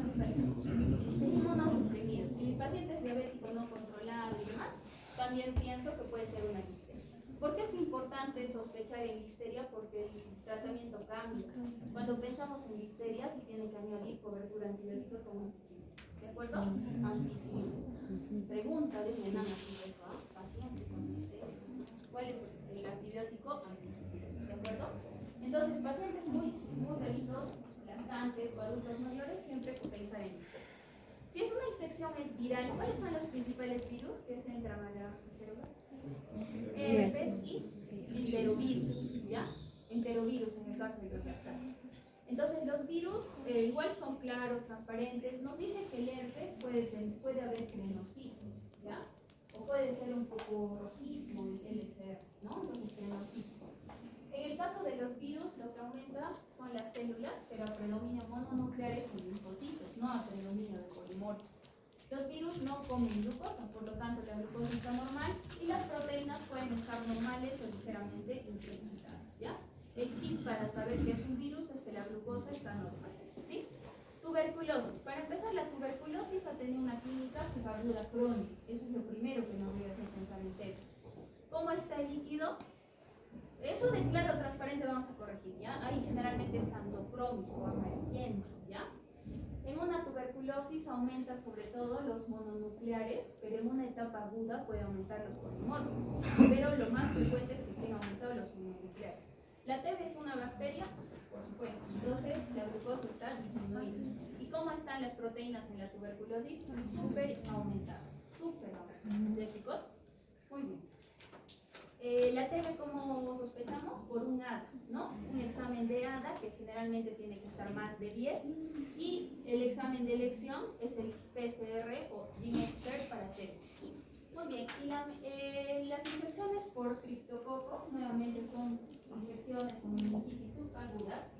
inmunosuprimidos. Si mi paciente es diabético no controlado y demás, también pienso que puede ser una listeria. ¿Por qué es importante sospechar en listeria? Porque el tratamiento cambia. Cuando pensamos en listeria, se tiene que añadir cobertura antibiótica como ampicilina. ¿De acuerdo? Ampicilina. Pregunta de un enano sobre eso, ¿ah? Paciente con listeria. ¿Cuál es el antibiótico? Ampicilina, ¿de acuerdo? Entonces, pacientes muy bebitos, lactantes o adultos mayores, siempre hay que pensar en listeria. Si es una infección es viral, ¿cuáles son los principales virus que se entran a la célula? Herpes y enterovirus, ¿ya? Enterovirus en el caso de los lactantes. Entonces los virus igual son claros, transparentes. Nos dice que el herpes puede haber crenocito, ¿ya? O puede ser un poco rojizo el LCR, ¿no? Entonces crenocito. En el caso de los virus, lo que aumenta son las células, pero a predominio mononucleares y linfocitos, no a predominio de polimorfos. Los virus no comen glucosa, por lo tanto la glucosa está normal y las proteínas pueden estar normales o ligeramente incrementadas, ¿ya? El tip para saber que es un virus es que la glucosa está normal, ¿sí? Tuberculosis. Para empezar, la tuberculosis ha tenido una clínica aguda crónica. Eso es lo primero que nos debe hacer pensar en TEP. ¿Cómo está el líquido? Eso de claro transparente vamos a corregir, ¿ya? Ahí generalmente es santocrómico o amarillento, ¿ya? En una tuberculosis aumenta sobre todo los mononucleares, pero en una etapa aguda puede aumentar los polimorfos. Pero lo más frecuente es que estén aumentados los mononucleares. La TB es una bacteria, por supuesto, entonces la glucosa está disminuida. ¿Y cómo están las proteínas en la tuberculosis? Súper aumentadas, ¿ya, chicos? Muy bien. La TB, ¿cómo sospechamos? Por un ADA, ¿no? Un examen de ADA que generalmente tiene que estar más de 10 y el examen de elección es el PCR o Gene Expert para TB. Muy bien, y las infecciones por criptococo nuevamente son infecciones o meningitis subagudas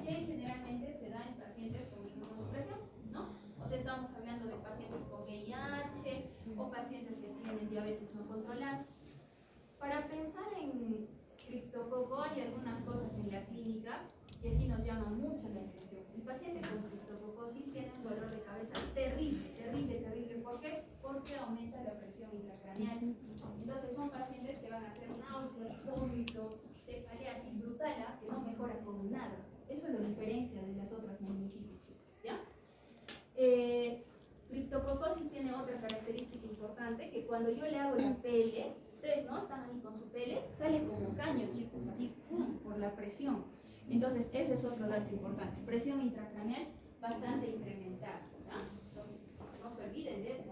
que generalmente se dan en pacientes con inmunosupresión, ¿no? O sea, estamos hablando de pacientes con VIH o pacientes que tienen diabetes no controlada. Para pensar en criptococo hay algunas cosas en la clínica que sí nos llaman mucho la atención. El paciente con criptococosis tiene un dolor de cabeza terrible, terrible, terrible. ¿Por qué? Porque aumenta la presión intracraneal. Entonces son pacientes que van a hacer náuseas, vómitos, cefalea así brutal, que no mejora con nada. Eso lo diferencia de las otras meningitis, ¿ya? Criptococosis tiene otra característica importante, que cuando yo le hago la pele, ustedes no están ahí con su pele, sale como caño, chicos, así, ¡pum!, por la presión. Entonces ese es otro dato importante, presión intracraneal bastante incrementada, ¿ya? Entonces, no se olviden de eso,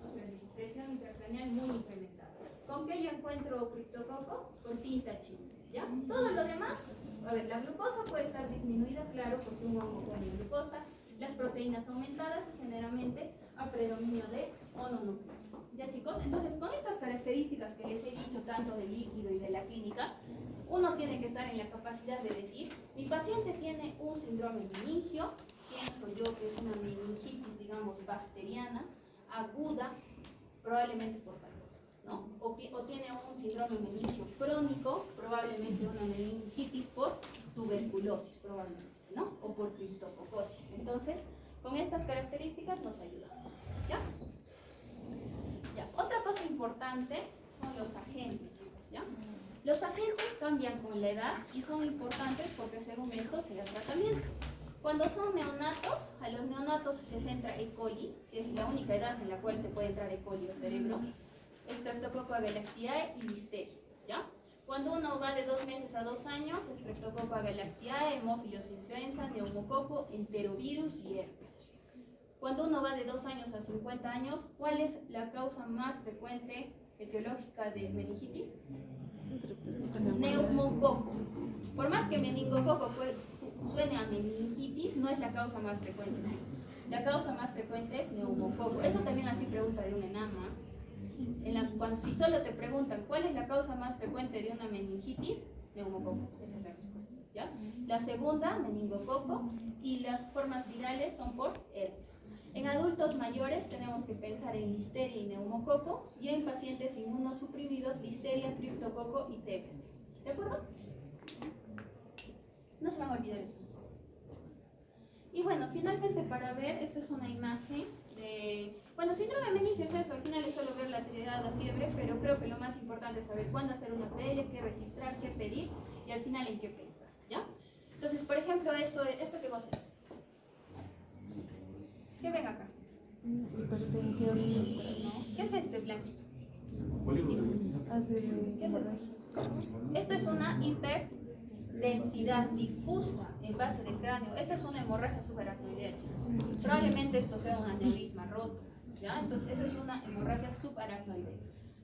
no se olviden, presión intracraneal muy incrementada. ¿Con qué yo encuentro criptococo? Con tinta china, ¿ya? Todo lo demás, a ver, la glucosa puede estar disminuida, claro, porque un hongo pone glucosa, las proteínas aumentadas y generalmente a predominio de mononucleares. ¿Ya, chicos? Entonces, con estas características que les he dicho tanto del líquido y de la clínica, uno tiene que estar en la capacidad de decir, mi paciente tiene un síndrome meningio, pienso yo que es una meningitis, digamos, bacteriana, aguda, probablemente por tal cosa, ¿no? O tiene un síndrome meningio crónico, probablemente una meningitis por tuberculosis, probablemente, ¿no? O por criptococosis. Entonces, con estas características nos ayudamos, ¿ya? Ya, otra cosa importante son los agentes, chicos, ¿ya? Los agentes cambian con la edad y son importantes porque según esto se da tratamiento. Cuando son neonatos, a los neonatos les entra E. coli, que es la única edad en la cual te puede entrar E. coli al cerebro, Streptococcus agalactiae y listeria, ¿ya? Cuando uno va de 2 meses a 2 años, Streptococcus agalactiae, Haemophilus influenza, neumococo, enterovirus y herpes. Cuando uno va de 2 años a 50 años, ¿cuál es la causa más frecuente etiológica de meningitis? Neumococo. Por más que meningococo suene a meningitis, no es la causa más frecuente. La causa más frecuente es neumococo. Eso también así pregunta de un enama. Cuando si solo te preguntan cuál es la causa más frecuente de una meningitis, neumococo. Esa es la respuesta, ¿ya? La segunda, meningococo, y las formas virales son por herpes. En adultos mayores tenemos que pensar en listeria y neumococo, y en pacientes inmunosuprimidos, listeria, criptococo y TBS. ¿De acuerdo? No se van a olvidar esto. Y bueno, finalmente para ver, esta es una imagen de... Bueno, síndrome meningio es eso, al final es solo ver la actividad, la fiebre, pero creo que lo más importante es saber cuándo hacer una PL, qué registrar, qué pedir, y al final en qué pensar, ¿ya? Entonces, por ejemplo, esto que vos haces. ¿Qué ven acá? hipertensión mitral, ¿no? ¿Qué es este blanquito? Hace ¿Qué es eso? Esto es una hiperdensidad difusa en base del cráneo. Esto es una hemorragia subaracnoidea, chicos. Probablemente esto sea un aneurisma roto, ¿ya? Entonces, eso es una hemorragia subaracnoidea.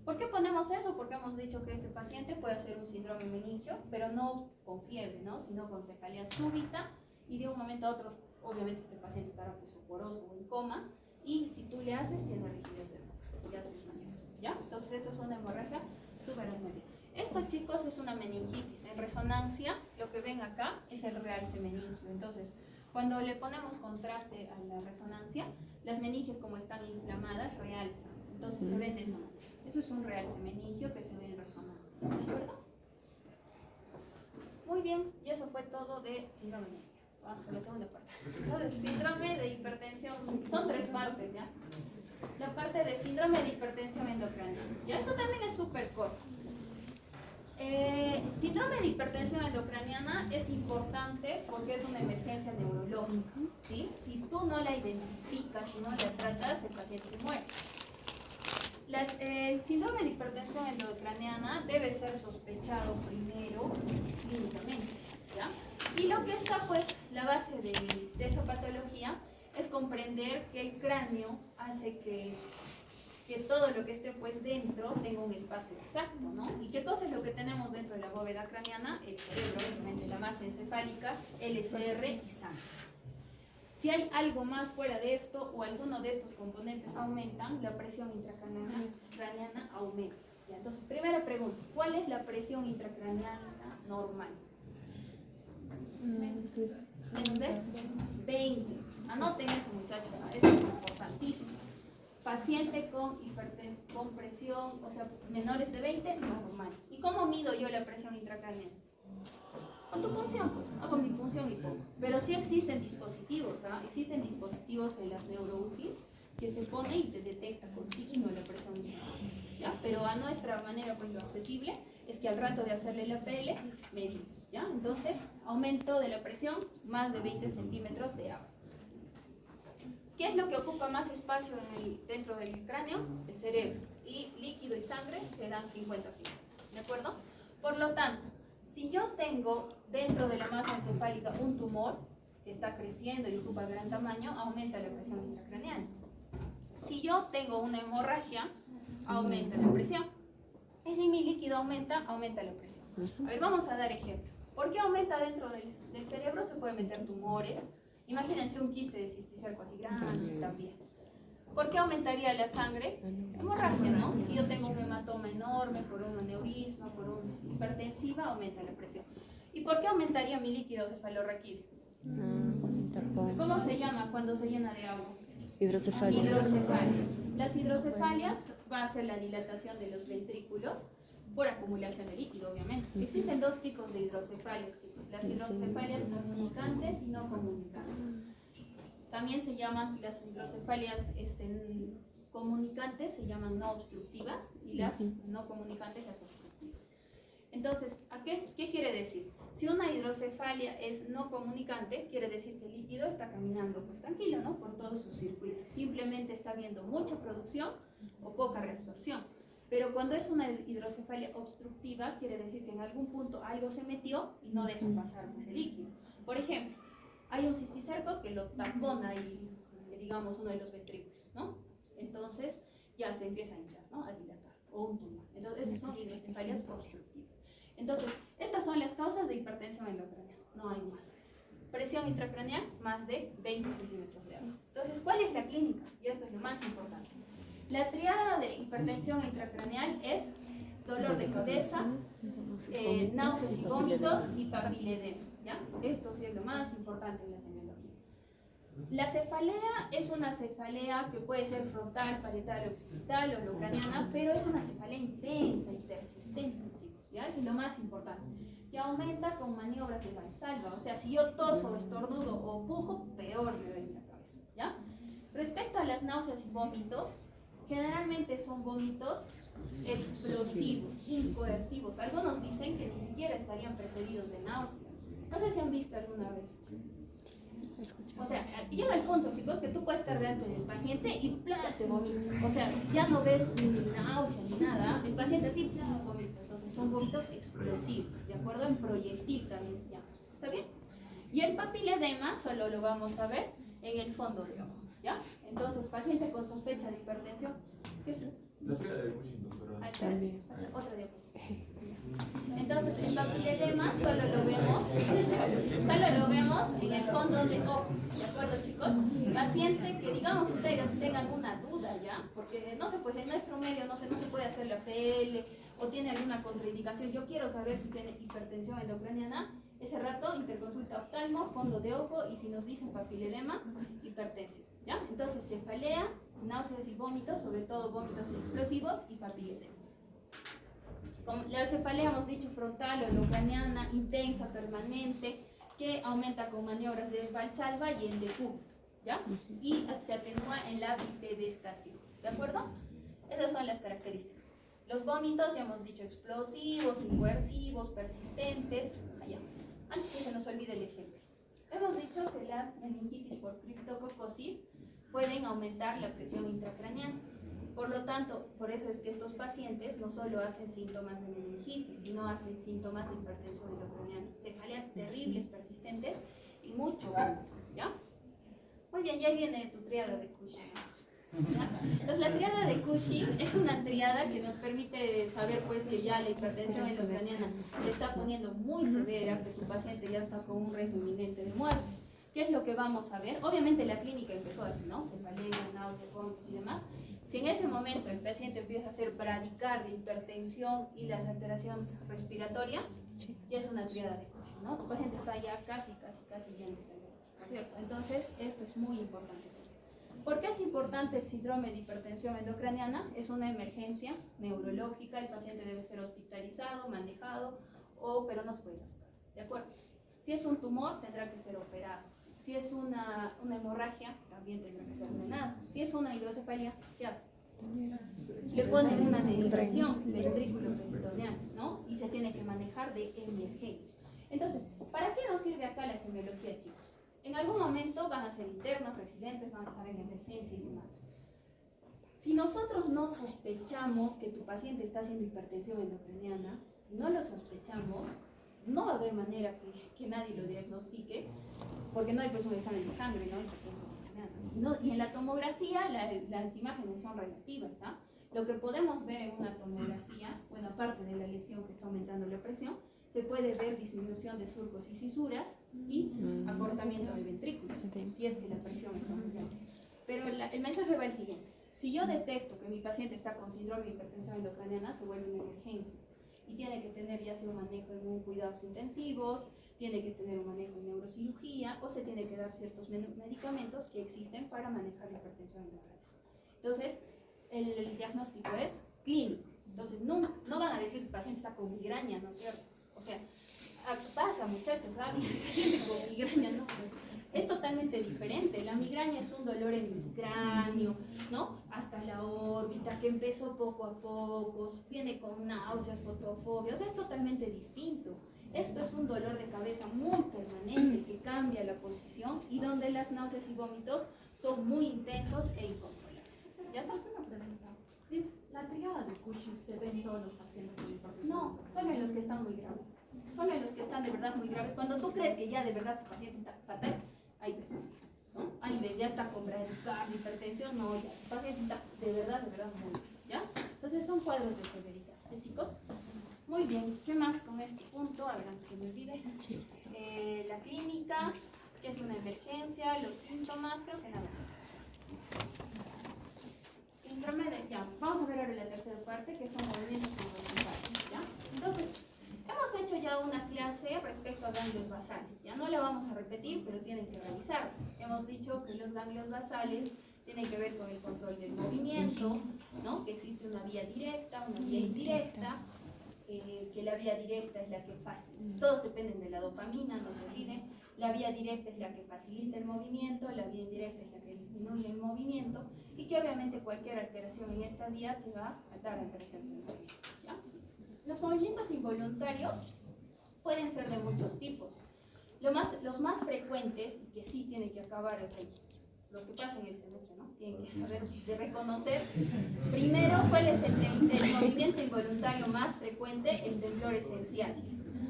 ¿Por qué ponemos eso? Porque hemos dicho que este paciente puede hacer un síndrome meningio, pero no con fiebre, ¿no? Sino con cefalea súbita y de un momento a otro, obviamente este paciente estará pues poroso o en coma, y si tú le haces, tiene rigidez de boca, si le haces maniobras, ¿ya? Entonces esto es una hemorragia subaracnoidea. Esto, chicos, es una meningitis. En resonancia, lo que ven acá es el realce meningio. Entonces, cuando le ponemos contraste a la resonancia, las meninges, como están inflamadas, realzan. Entonces se ven de esa manera. Eso es un realce meningio que se ve en resonancia. ¿De acuerdo? Muy bien, y eso fue todo de síndrome meningio. Vamos con la segunda parte. Entonces, síndrome de hipertensión, son 3 partes, ¿ya? La parte de síndrome de hipertensión endocraniana. Ya, esto también es súper corto. Síndrome de hipertensión endocraniana es importante porque es una emergencia neurológica, ¿sí? Si tú no la identificas, si no la tratas, el paciente se muere. El síndrome de hipertensión endocraniana debe ser sospechado primero clínicamente, ¿ya? Y lo que está, pues, la base de esta patología es comprender que el cráneo hace que todo lo que esté pues dentro tenga un espacio exacto, ¿no? ¿Y qué cosa es lo que tenemos dentro de la bóveda craneana? El cerebro, obviamente la masa encefálica, LCR y sangre. Si hay algo más fuera de esto o alguno de estos componentes aumentan, la presión intracraneana aumenta. ¿Ya? Entonces, primera pregunta, ¿cuál es la presión intracraneana normal? ¿Menos de 20? Anoten eso, muchachos, eso es importantísimo. Paciente con presión, o sea, menores de 20, normal. ¿Y cómo mido yo la presión intracraneana? Con tu punción, pues, hago mi punción y todo. Pero sí existen dispositivos, ¿ah? Existen dispositivos en las neuro-UCIs que se pone y te detecta con signo la presión intracraneana, ¿ya? Pero a nuestra manera, pues, lo accesible es que al rato de hacerle la PL, medimos, ¿ya? Entonces, aumento de la presión, más de 20 centímetros de agua. ¿Qué es lo que ocupa más espacio dentro del cráneo? El cerebro. Y líquido y sangre se dan 50-50. ¿De acuerdo? Por lo tanto, si yo tengo dentro de la masa encefálica un tumor que está creciendo y ocupa gran tamaño, aumenta la presión intracraneana. Si yo tengo una hemorragia, aumenta la presión. Y si mi líquido aumenta, aumenta la presión. A ver, vamos a dar ejemplo. ¿Por qué aumenta dentro del cerebro? Se pueden meter tumores. Imagínense un quiste de cisticerco así grande también. ¿Por qué aumentaría la sangre? Hemorragia, ¿no? Si yo tengo un hematoma enorme por un aneurisma, por una hipertensiva, aumenta la presión. ¿Y por qué aumentaría mi líquido cefalorraquídeo? ¿Cómo se llama cuando se llena de agua? Hidrocefalia. Hidrocefalia. Las hidrocefalias va a ser la dilatación de los ventrículos por acumulación de líquido, obviamente. Existen 2 tipos de hidrocefalias, chicos. Las hidrocefalias comunicantes y no comunicantes. También se llaman las hidrocefalias comunicantes, se llaman no obstructivas, y las no comunicantes, las obstructivas. Entonces, ¿qué quiere decir? Si una hidrocefalia es no comunicante, quiere decir que el líquido está caminando pues tranquilo, ¿no? Por todos sus circuitos. Simplemente está habiendo mucha producción o poca reabsorción. Pero cuando es una hidrocefalia obstructiva, quiere decir que en algún punto algo se metió y no deja pasar pues, el líquido. Por ejemplo, hay un cisticerco que lo tapona y, digamos, uno de los ventrículos, ¿no? Entonces ya se empieza a hinchar, ¿no? A dilatar, o un tumor. Entonces, esas son hidrocefalias obstructivas. Entonces, estas son las causas de hipertensión endocraniana, no hay más. Presión intracraneal, más de 20 centímetros de agua. Entonces, ¿cuál es la clínica? Y esto es lo más importante. La triada de hipertensión intracraneal es dolor de cabeza, náuseas y vómitos y papiledema, ¿ya? Esto sí es lo más importante en la semiología. La cefalea es una cefalea que puede ser frontal, parietal, occipital o locraniana, pero es una cefalea intensa y persistente, chicos, ¿ya? Eso es lo más importante. Que aumenta con maniobras de Valsalva, o sea, si yo toso, estornudo o pujo, peor me duele la cabeza, ¿ya? Respecto a las náuseas y vómitos, generalmente son vómitos explosivos, incoercivos. Algunos dicen que ni siquiera estarían precedidos de náuseas. No sé si han visto alguna vez. O sea, Y llega el punto, chicos, que tú puedes estar delante del paciente y ¡plá! Te vomita. O sea, ya no ves ni náusea ni nada. El paciente así ¡plá! Vomita. Entonces son vómitos explosivos, ¿de acuerdo? En proyectil también, ¿ya? ¿Está bien? Y el papiledema solo lo vamos a ver en el fondo de ojo, ¿ya? Entonces, paciente con sospecha de hipertensión. ¿Qué es? La tríada de Cushing, doctora. Ahí está. También. Otra diapositiva. Entonces, el papiledema solo lo vemos en el fondo de ojo, ¿de acuerdo, chicos? Paciente que, digamos, ustedes tengan una duda, ¿ya? Porque no sé, pues en nuestro medio no se puede hacer la PL o tiene alguna contraindicación. Yo quiero saber si tiene hipertensión endocraniana. Ese rato, interconsulta oftalmo, fondo de ojo, y si nos dicen papiledema, hipertensión, ¿ya? Entonces, cefalea, náuseas y vómitos, sobre todo vómitos explosivos y papiledema. La cefalea hemos dicho frontal o locraniana, intensa, permanente, que aumenta con maniobras de Valsalva y en decúbito, ¿ya? Y se atenúa en la bipedestación, ¿de acuerdo? Esas son las características. Los vómitos, ya hemos dicho, explosivos, incoercivos, persistentes, allá. Antes que se nos olvide el ejemplo. Hemos dicho que las meningitis por criptococosis pueden aumentar la presión intracraneal. Por lo tanto, por eso es que estos pacientes no solo hacen síntomas de meningitis, sino hacen síntomas de hipertensión endocraniana, cefaleas terribles, persistentes y mucho vómito, ¿ya? Muy bien, ya viene tu triada de Cushing. ¿Ya? Entonces, la triada de Cushing es una triada que nos permite saber pues que ya la hipertensión endocraniana se está poniendo muy severa, que tu paciente ya está con un riesgo inminente de muerte. ¿Qué es lo que vamos a ver? Obviamente la clínica empezó así, ¿no? Cefalea, náuseas, vómitos y demás. Si en ese momento el paciente empieza a hacer bradicardia, hipertensión y la alteración respiratoria, ya es una triada de Cushing, ¿no? Tu paciente está ya casi yéndose, ¿no es cierto? Entonces, esto es muy importante. ¿Por qué es importante el síndrome de hipertensión endocraniana? Es una emergencia neurológica, el paciente debe ser hospitalizado, manejado, pero no se puede ir a su casa, ¿de acuerdo? Si es un tumor, tendrá que ser operado. Si es una hemorragia, también tendrá que ser drenada. Si es una hidrocefalia, ¿qué hace? Le ponen una medicación ventrículo-peritoneal, ¿no? Y se tiene que manejar de emergencia. Entonces, ¿para qué nos sirve acá la semiología, chicos? En algún momento van a ser internos, residentes, van a estar en emergencia y demás. Si nosotros no sospechamos que tu paciente está haciendo hipertensión endocraniana, si no lo sospechamos, no va a haber manera que nadie lo diagnostique, porque no hay pues un examen de sangre, ¿no? Hipertensión endocraniana. No, y en la tomografía las imágenes son relativas, ¿ah? Lo que podemos ver en una tomografía, bueno, aparte de la lesión que está aumentando la presión, se puede ver disminución de surcos y cisuras y acortamiento de ventrículos, si es que la presión está aumentando. Pero el mensaje va el siguiente: si yo detecto que mi paciente está con síndrome de hipertensión endocraniana, se vuelve una emergencia y tiene que tener ya sea un manejo en cuidados intensivos, tiene que tener un manejo en neurocirugía o se tiene que dar ciertos medicamentos que existen para manejar la hipertensión endocraniana. Entonces, el diagnóstico es clínico. Entonces, no van a decir que el paciente está con migraña, ¿no es cierto? O sea, pasa, muchachos, ¿sabes? El paciente con migraña, no. Es totalmente diferente. La migraña es un dolor en el cráneo, ¿no? Hasta la órbita, que empezó poco a poco, viene con náuseas, fotofobias, es totalmente distinto. Esto es un dolor de cabeza muy permanente que cambia la posición y donde las náuseas y vómitos son muy intensos e incontrolables. ¿Ya está? ¿La triada de Cushing se ve en todos los pacientes con hipertensión? No, solo en los que están muy graves. Solo en los que están de verdad muy graves. Cuando tú crees que ya de verdad tu paciente está fatal, ahí ves esto, ¿no? Ahí ves, ya está con bradicardia, hipertensión, no, ya tu paciente está de verdad muy bien, ¿ya? Entonces son cuadros de severidad, ¿sí, chicos? Muy bien, ¿qué más con este punto? A ver, antes que me olvide. La clínica, que es una emergencia, los síntomas, creo que nada más. Síndrome de, ya, vamos a ver ahora la tercera parte, que son movimientos involuntarios, ¿ya? Entonces, hemos hecho ya una clase respecto a ganglios basales, ya no la vamos a repetir, pero tienen que revisar. Hemos dicho que los ganglios basales tienen que ver con el control del movimiento, ¿no? Que existe una vía directa, una vía indirecta, que la vía directa es la que facilita, todos dependen de la dopamina, nos deciden, la vía directa es la que facilita el movimiento, la vía indirecta es la que disminuye el movimiento, y que obviamente cualquier alteración en esta vía te va a dar alteraciones en el movimiento, ¿ya? Los movimientos involuntarios pueden ser de muchos tipos. Los más frecuentes, y que sí tienen que acabar, los que pasan el semestre, ¿no? Tienen que saber de reconocer, primero, cuál es el movimiento involuntario más frecuente, el temblor esencial.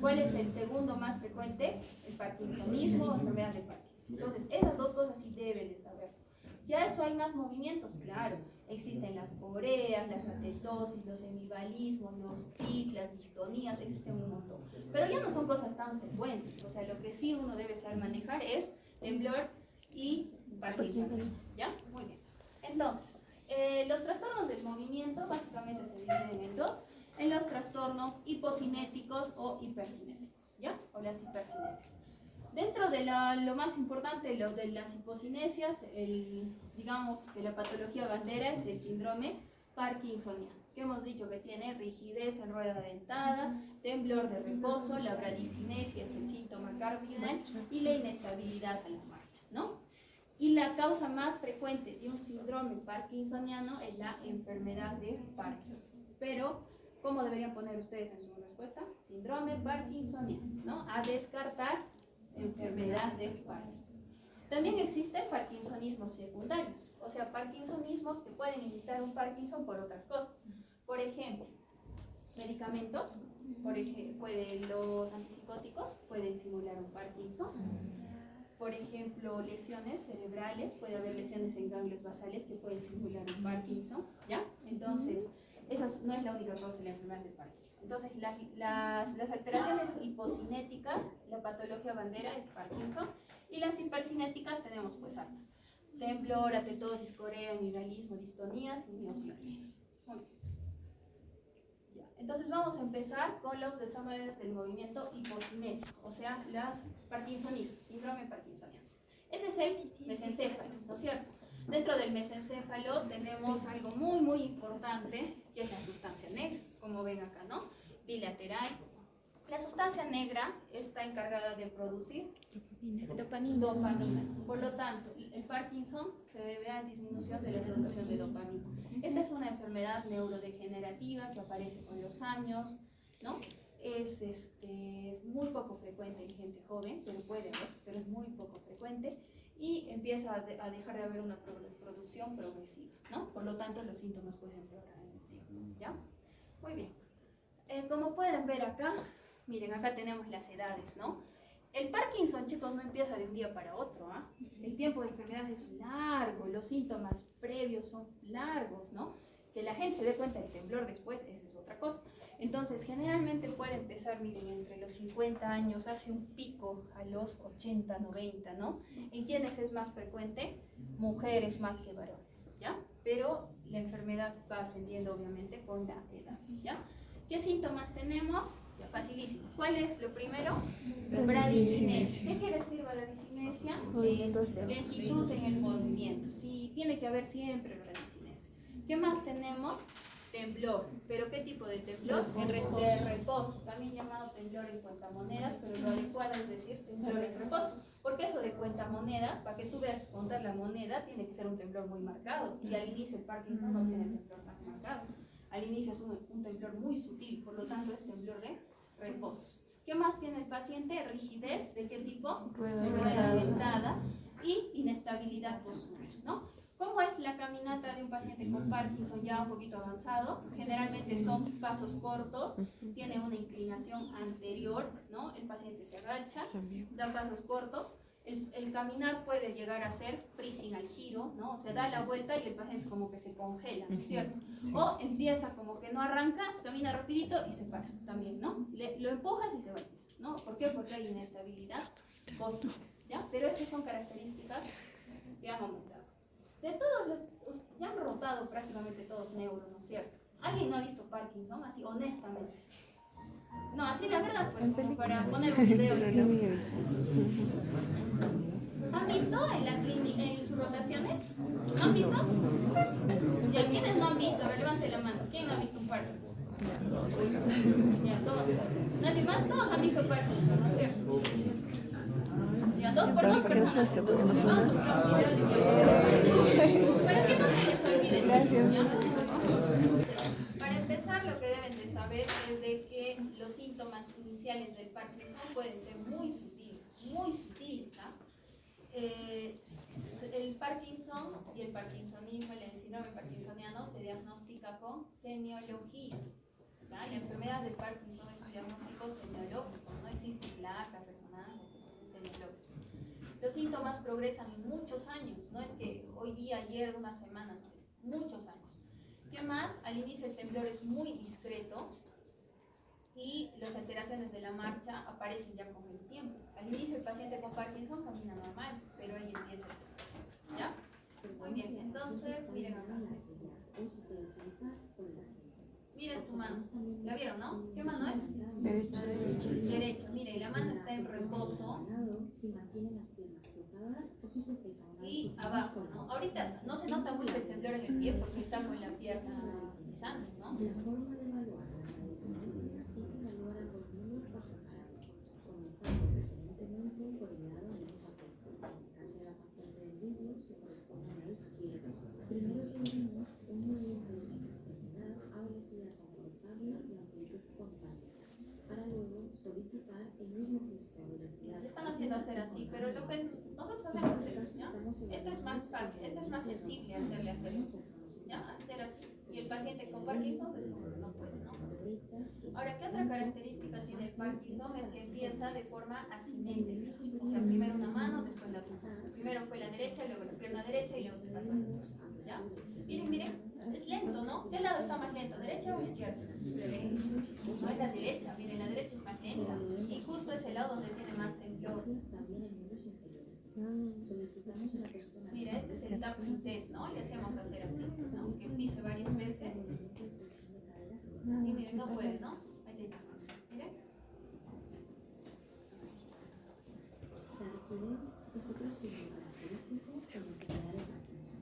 ¿Cuál es el segundo más frecuente? El parkinsonismo o enfermedad de Parkinson. Entonces, esas dos cosas sí deben de saber. ¿Ya eso hay más movimientos? Claro. Existen las coreas, las atetosis, los hemibalismos, los tics, las distonías, existen un montón. Pero ya no son cosas tan frecuentes. O sea, lo que sí uno debe saber manejar es temblor y parkinsonismo. ¿Ya? Muy bien. Entonces, los trastornos del movimiento básicamente se dividen en dos. En los trastornos hipocinéticos o hipercinéticos, ¿ya? O las hipercinesias. Dentro de lo más importante, lo de las hipocinesias, digamos que la patología bandera es el síndrome parkinsoniano, que hemos dicho que tiene rigidez en rueda dentada, temblor de reposo, la bradicinesia es el síntoma cardinal y la inestabilidad a la marcha, ¿no? Y la causa más frecuente de un síndrome parkinsoniano es la enfermedad de Parkinson. Pero, ¿cómo deberían poner ustedes en su respuesta? Síndrome parkinsoniano, ¿no? A descartar enfermedad de Parkinson. También existen parkinsonismos secundarios, o sea, parkinsonismos que pueden imitar un Parkinson por otras cosas. Por ejemplo, medicamentos, los antipsicóticos pueden simular un Parkinson. Por ejemplo, lesiones cerebrales, puede haber lesiones en ganglios basales que pueden simular un Parkinson, ¿ya? Entonces, esa no es la única causa de la enfermedad de Parkinson. Entonces, las alteraciones hipocinéticas, la patología bandera es Parkinson, y las hipercinéticas tenemos pues hartas. Temblor, atetosis, corea, hemibalismo, distonías y miofibrosis. Muy bien. Ya. Entonces vamos a empezar con los desórdenes del movimiento hipocinético, o sea, las parkinsonismos, síndrome parkinsoniano. Ese es el mesencéfalo, ¿no es cierto? Dentro del mesencéfalo tenemos algo muy, muy importante, que es la sustancia negra, como ven acá, ¿no? Bilateral. La sustancia negra está encargada de producir dopamina. Por lo tanto, el Parkinson se debe a disminución de la producción de dopamina. Esta es una enfermedad neurodegenerativa que aparece con los años, ¿no? Es muy poco frecuente en gente joven, pero puede haber, pero es muy poco frecuente. Y empieza a dejar de haber una producción progresiva, ¿no? Por lo tanto, los síntomas pueden empeorar en el tiempo, ¿ya? Muy bien. Como pueden ver acá, miren, acá tenemos las edades, ¿no? El Parkinson, chicos, no empieza de un día para otro, ¿ah? El tiempo de enfermedad es largo, los síntomas previos son largos, ¿no? Que la gente se dé cuenta del temblor después, esa es otra cosa. Entonces, generalmente puede empezar, miren, entre los 50 años, hace un pico a los 80, 90, ¿no? ¿En quiénes es más frecuente? Mujeres más que varones, ¿ya? Pero la enfermedad va ascendiendo, obviamente, con la edad, ¿ya? ¿Qué síntomas tenemos? Ya, facilísimo. ¿Cuál es lo primero? Bradicinesia. ¿Qué quiere decir bradicinesia? Lentitud en el movimiento. Sí, tiene que haber siempre bradicinesia. ¿Qué más tenemos? Temblor. ¿Pero qué tipo de temblor? De reposo. También llamado temblor en cuentamonedas, pero lo adecuado es decir temblor en reposo. Porque eso de cuentamonedas, para que tú veas contar la moneda, tiene que ser un temblor muy marcado. Y al inicio el Parkinson no tiene temblor tan marcado. Al inicio es un temblor muy sutil, por lo tanto es temblor de reposo. ¿Qué más tiene el paciente? Rigidez, ¿de qué tipo? Rueda dentada y inestabilidad postural, ¿no? ¿Cómo es la caminata de un paciente con Parkinson ya un poquito avanzado? Generalmente son pasos cortos, tiene una inclinación anterior, ¿no? El paciente se agacha, da pasos cortos. El caminar puede llegar a ser freezing al giro, ¿no? O sea, da la vuelta y el paciente como que se congela, ¿no es cierto? Sí. O empieza como que no arranca, camina rapidito y se para también, ¿no? Lo empujas y se va, ¿no? ¿Por qué? Porque hay inestabilidad postural, ¿ya? Pero esas son características que han aumentado. De todos ya han rotado prácticamente todos neuro, ¿no es cierto? ¿Alguien no ha visto Parkinson? Así, honestamente. No, así la verdad, pues como para poner un video. ¿Han visto en la clínica, en sus rotaciones? ¿No han visto? Ya, ¿quiénes no han visto? A ver, levante la mano. ¿Quién no ha visto un Parkinson? Ya, todos. ¿Nadie más? Todos han visto Parkinson, ¿no es cierto? Ya, 2 por 2 personas. Para que no se les olvide. Para empezar, lo que deben de saber es de que los síntomas iniciales del Parkinson pueden ser muy sutiles, muy sutiles. ¿Ah? El Parkinson y el parkinsonismo, el síndrome parkinsoniano se diagnostica con semiología. ¿Ya? La enfermedad de Parkinson es un diagnóstico semiológico, no existen placas, resonancias, es semiológico. Los síntomas progresan en muchos años, no es que hoy día, ayer, una semana, no, muchos años. ¿Qué más? Al inicio el temblor es muy discreto y las alteraciones de la marcha aparecen ya con el tiempo. Al inicio el paciente con Parkinson camina normal, pero ahí empieza el temblor. ¿Ya? Muy bien, entonces miren acá. Miren su mano. ¿La vieron, no? ¿Qué mano es? Derecha. Derecha. Miren, la mano está en reposo. Y abajo, ¿no? Ahorita no se nota mucho el temblor en el pie porque está con la pierna pisando, ¿no? La forma de evaluar la radiografía es evaluar algo menos por separado, comenzando preferentemente por el lado menos afecto. En el caso de la paciente del vídeo, se corresponde al lado izquierdo. Primero realizamos un movimiento de la extremidad a velocidad confortable y amplitud constante, para luego solicitar el mismo gesto a velocidad. Le están haciendo hacer así, pero lo que nosotros hacemos es esto, ¿ya? Esto es más fácil, esto es más sensible hacerle hacer esto, ¿ya? Hacer así. Y el paciente con Parkinson es como que no puede, ¿no? Ahora, ¿qué otra característica tiene el Parkinson? Es que empieza de forma asimétrica. O sea, primero una mano, después la otra. Primero fue la derecha, luego la pierna derecha y luego se pasó a la otra. ¿Ya? Miren, miren, es lento, ¿no? ¿Qué lado está más lento? ¿Derecha o izquierda? No es la derecha, miren, la derecha es más lenta. Y justo es el lado donde tiene más temblor. Mira, este es el tapping test, ¿no? Le hacemos hacer así, ¿no? Que pise varias veces. Y miren, no puede, ¿no? Ahí está. Miren. La rigidez es otro signo característico para enfermedad de Parkinson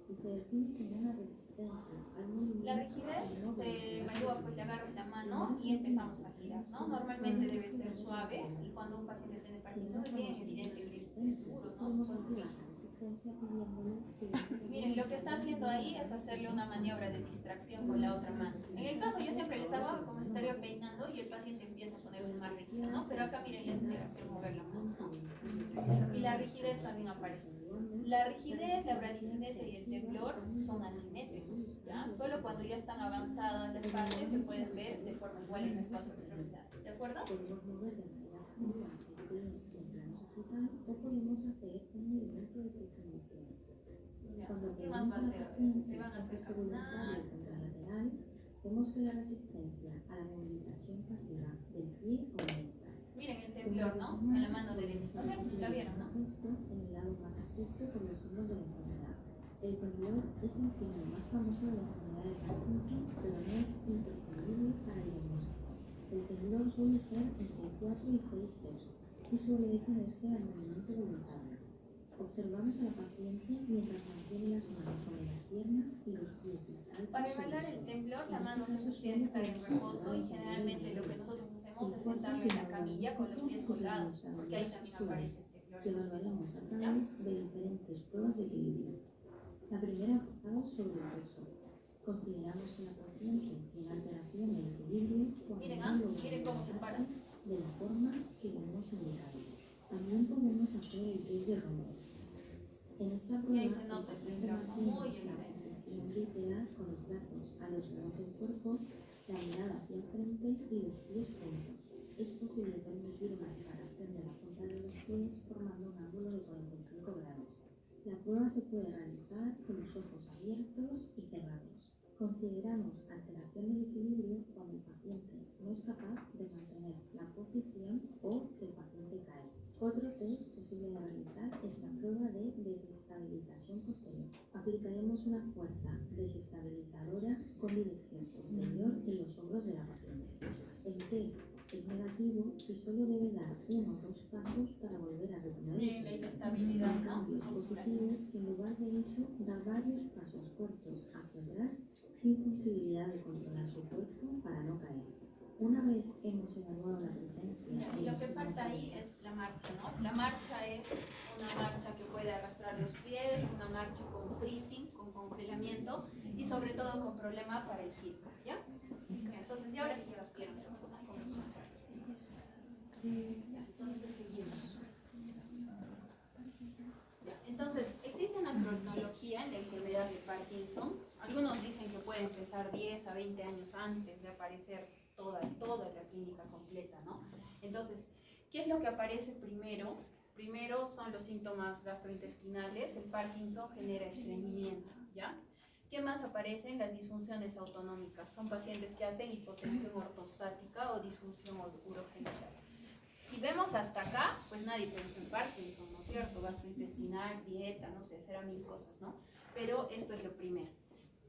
y se define como una resistencia al movimiento. La rigidez se evalúa, pues le agarras la mano y empezamos a girar, ¿no? Normalmente debe ser suave y cuando un paciente tiene Parkinson es bien evidente que es duro, ¿no? Se puede morir. Miren, lo que está haciendo ahí es hacerle una maniobra de distracción con la otra mano. En el caso yo siempre les hago como si estaría peinando y el paciente empieza a ponerse más rígido, ¿no? Pero acá miren, les voy a hacer mover la mano, ¿no? Y la rigidez también aparece. La rigidez, la bradicinesia y el temblor son asimétricos, ¿ya? Solo cuando ya están avanzadas las partes se pueden ver de forma igual en las cuatro extremidades, ¿de acuerdo? Podemos mover de manera pasiva el pie en plano sagital o podemos hacer un movimiento de circunvolución. Cuando ¿Qué más va a ponemos a la hacer? paciente Te van a en hacer gesto caminar. voluntario contralateral, vemos que la resistencia a la movilización pasiva del pie aumenta. Miren el temblor, ¿no? En la mano derecha. No sé, la vieron, ¿no? Justo en el lado más afecto por los signos de la enfermedad. El temblor es el signo más famoso de la enfermedad de Parkinson, pero no es imprescindible para el diagnóstico. El temblor suele ser entre 4 y 6 Hz y suele detenerse al movimiento voluntario. Observamos a la paciente mientras mantiene las manos sobre las piernas y los pies descalzos. Para evaluar el temblor, la mano siempre tiene que estar en reposo y generalmente lo que nosotros hacemos es sentarlo en la camilla con los pies colgados, porque ahí también aparece el temblor. Que evaluaremos a través de diferentes pruebas de equilibrio. La primera prueba sobre el peso. Consideramos que la paciente tiene alteración en el equilibrio cuando Miren, no logra miren cómo se para. levantarse de la forma que le hemos indicado. También podemos hacer el test de Romer. En esta Y prueba, ahí se nota el paciente temblor mantiene muy la evidente. posición bípeda con los brazos a los lados del cuerpo, la mirada hacia el frente y los pies juntos. Es posible permitir una separación de la punta de los pies formando un ángulo de 45 grados. La prueba se puede realizar con los ojos abiertos y cerrados. Consideramos alteración del equilibrio cuando el paciente no es capaz de mantener la posición o si el paciente cae. Otro test posible de realizar es la prueba de desestabilización posterior. Aplicaremos una fuerza desestabilizadora con dirección posterior en los hombros de la paciente. El test es negativo y solo debe dar 1 o 2 pasos para volver a retomar Miren la el pie. inestabilidad, En ¿no? cambio, es positivo si en lugar de eso da varios pasos cortos hacia atrás sin posibilidad de controlar su cuerpo para no caer. Una vez hemos evaluado la presencia Y lo que falta ahí es la marcha, ¿no? La marcha es una marcha que puede arrastrar los pies, una marcha con freezing, con congelamiento y sobre todo con problema para el giro, ¿ya? Entonces, ya ahora sí ya los vieron. Entonces seguimos. 20 años antes de aparecer toda la clínica completa, ¿no? Entonces, ¿qué es lo que aparece primero? Primero son los síntomas gastrointestinales, el Parkinson genera estreñimiento, ¿ya? ¿Qué más aparecen? Las disfunciones autonómicas. Son pacientes que hacen hipotensión ortostática o disfunción urogenital. Si vemos hasta acá, pues nadie pensó en Parkinson, ¿no es cierto? Gastrointestinal, dieta, no sé, serán mil cosas, ¿no? Pero esto es lo primero.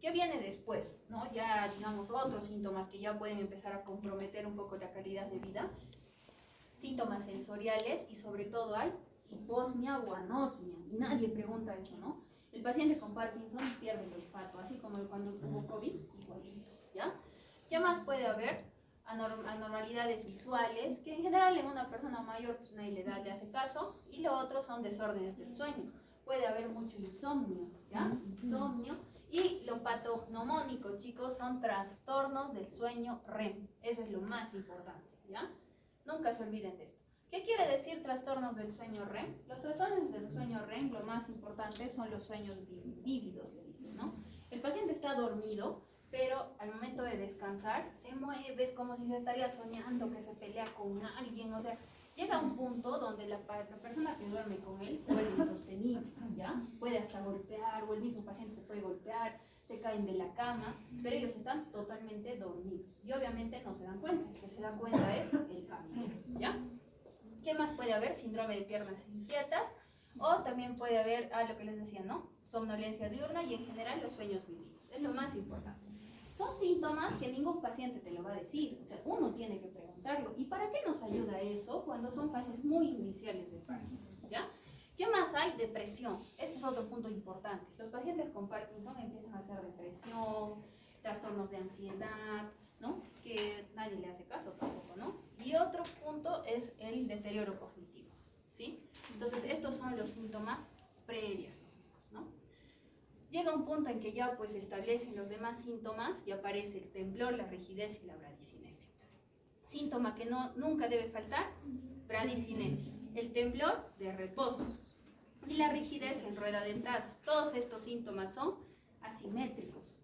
¿Qué viene después? ¿No? Ya, digamos, otros síntomas que ya pueden empezar a comprometer un poco la calidad de vida. Síntomas sensoriales y sobre todo hay hiposmia o anosmia. Y nadie pregunta eso, ¿no? El paciente con Parkinson pierde el olfato, así como cuando tuvo COVID, igualito, ¿ya? ¿Qué más puede haber? Anormalidades visuales, que en general en una persona mayor pues nadie le hace caso, y lo otro son desórdenes del sueño. Puede haber mucho insomnio, ¿ya? Insomnio. Y lo patognomónico, chicos, son trastornos del sueño REM. Eso es lo más importante, ¿ya? Nunca se olviden de esto. ¿Qué quiere decir trastornos del sueño REM? Los trastornos del sueño REM, lo más importante son los sueños vívidos, le dicen, ¿no? El paciente está dormido, pero al momento de descansar se mueve, es como si se estaría soñando que se pelea con alguien, o sea, llega a un punto donde la persona que duerme con él se vuelve insostenible, ¿ya? Puede hasta golpear, o el mismo paciente se puede golpear, se caen de la cama, pero ellos están totalmente dormidos. Y obviamente no se dan cuenta, el que se da cuenta es el familiar, ¿ya? ¿Qué más puede haber? Síndrome de piernas inquietas, o también puede haber, lo que les decía, ¿no? Somnolencia diurna y en general los sueños vividos. Es lo más importante. Son síntomas que ningún paciente te lo va a decir, o sea, uno tiene que preguntarlo. ¿Y para qué nos ayuda eso cuando son fases muy iniciales de Parkinson? ¿Ya? ¿Qué más hay? Depresión. Esto es otro punto importante. Los pacientes con Parkinson empiezan a hacer depresión, trastornos de ansiedad, ¿no? Que nadie le hace caso tampoco, ¿no? Y otro punto es el deterioro cognitivo, ¿sí? Entonces, estos son los síntomas prediagnósticos, ¿no? Llega un punto en que ya pues se establecen los demás síntomas y aparece el temblor, la rigidez y la bradicinesia. Síntoma que nunca debe faltar, bradicinesia. El temblor de reposo y la rigidez en rueda dentada. Todos estos síntomas son asimétricos.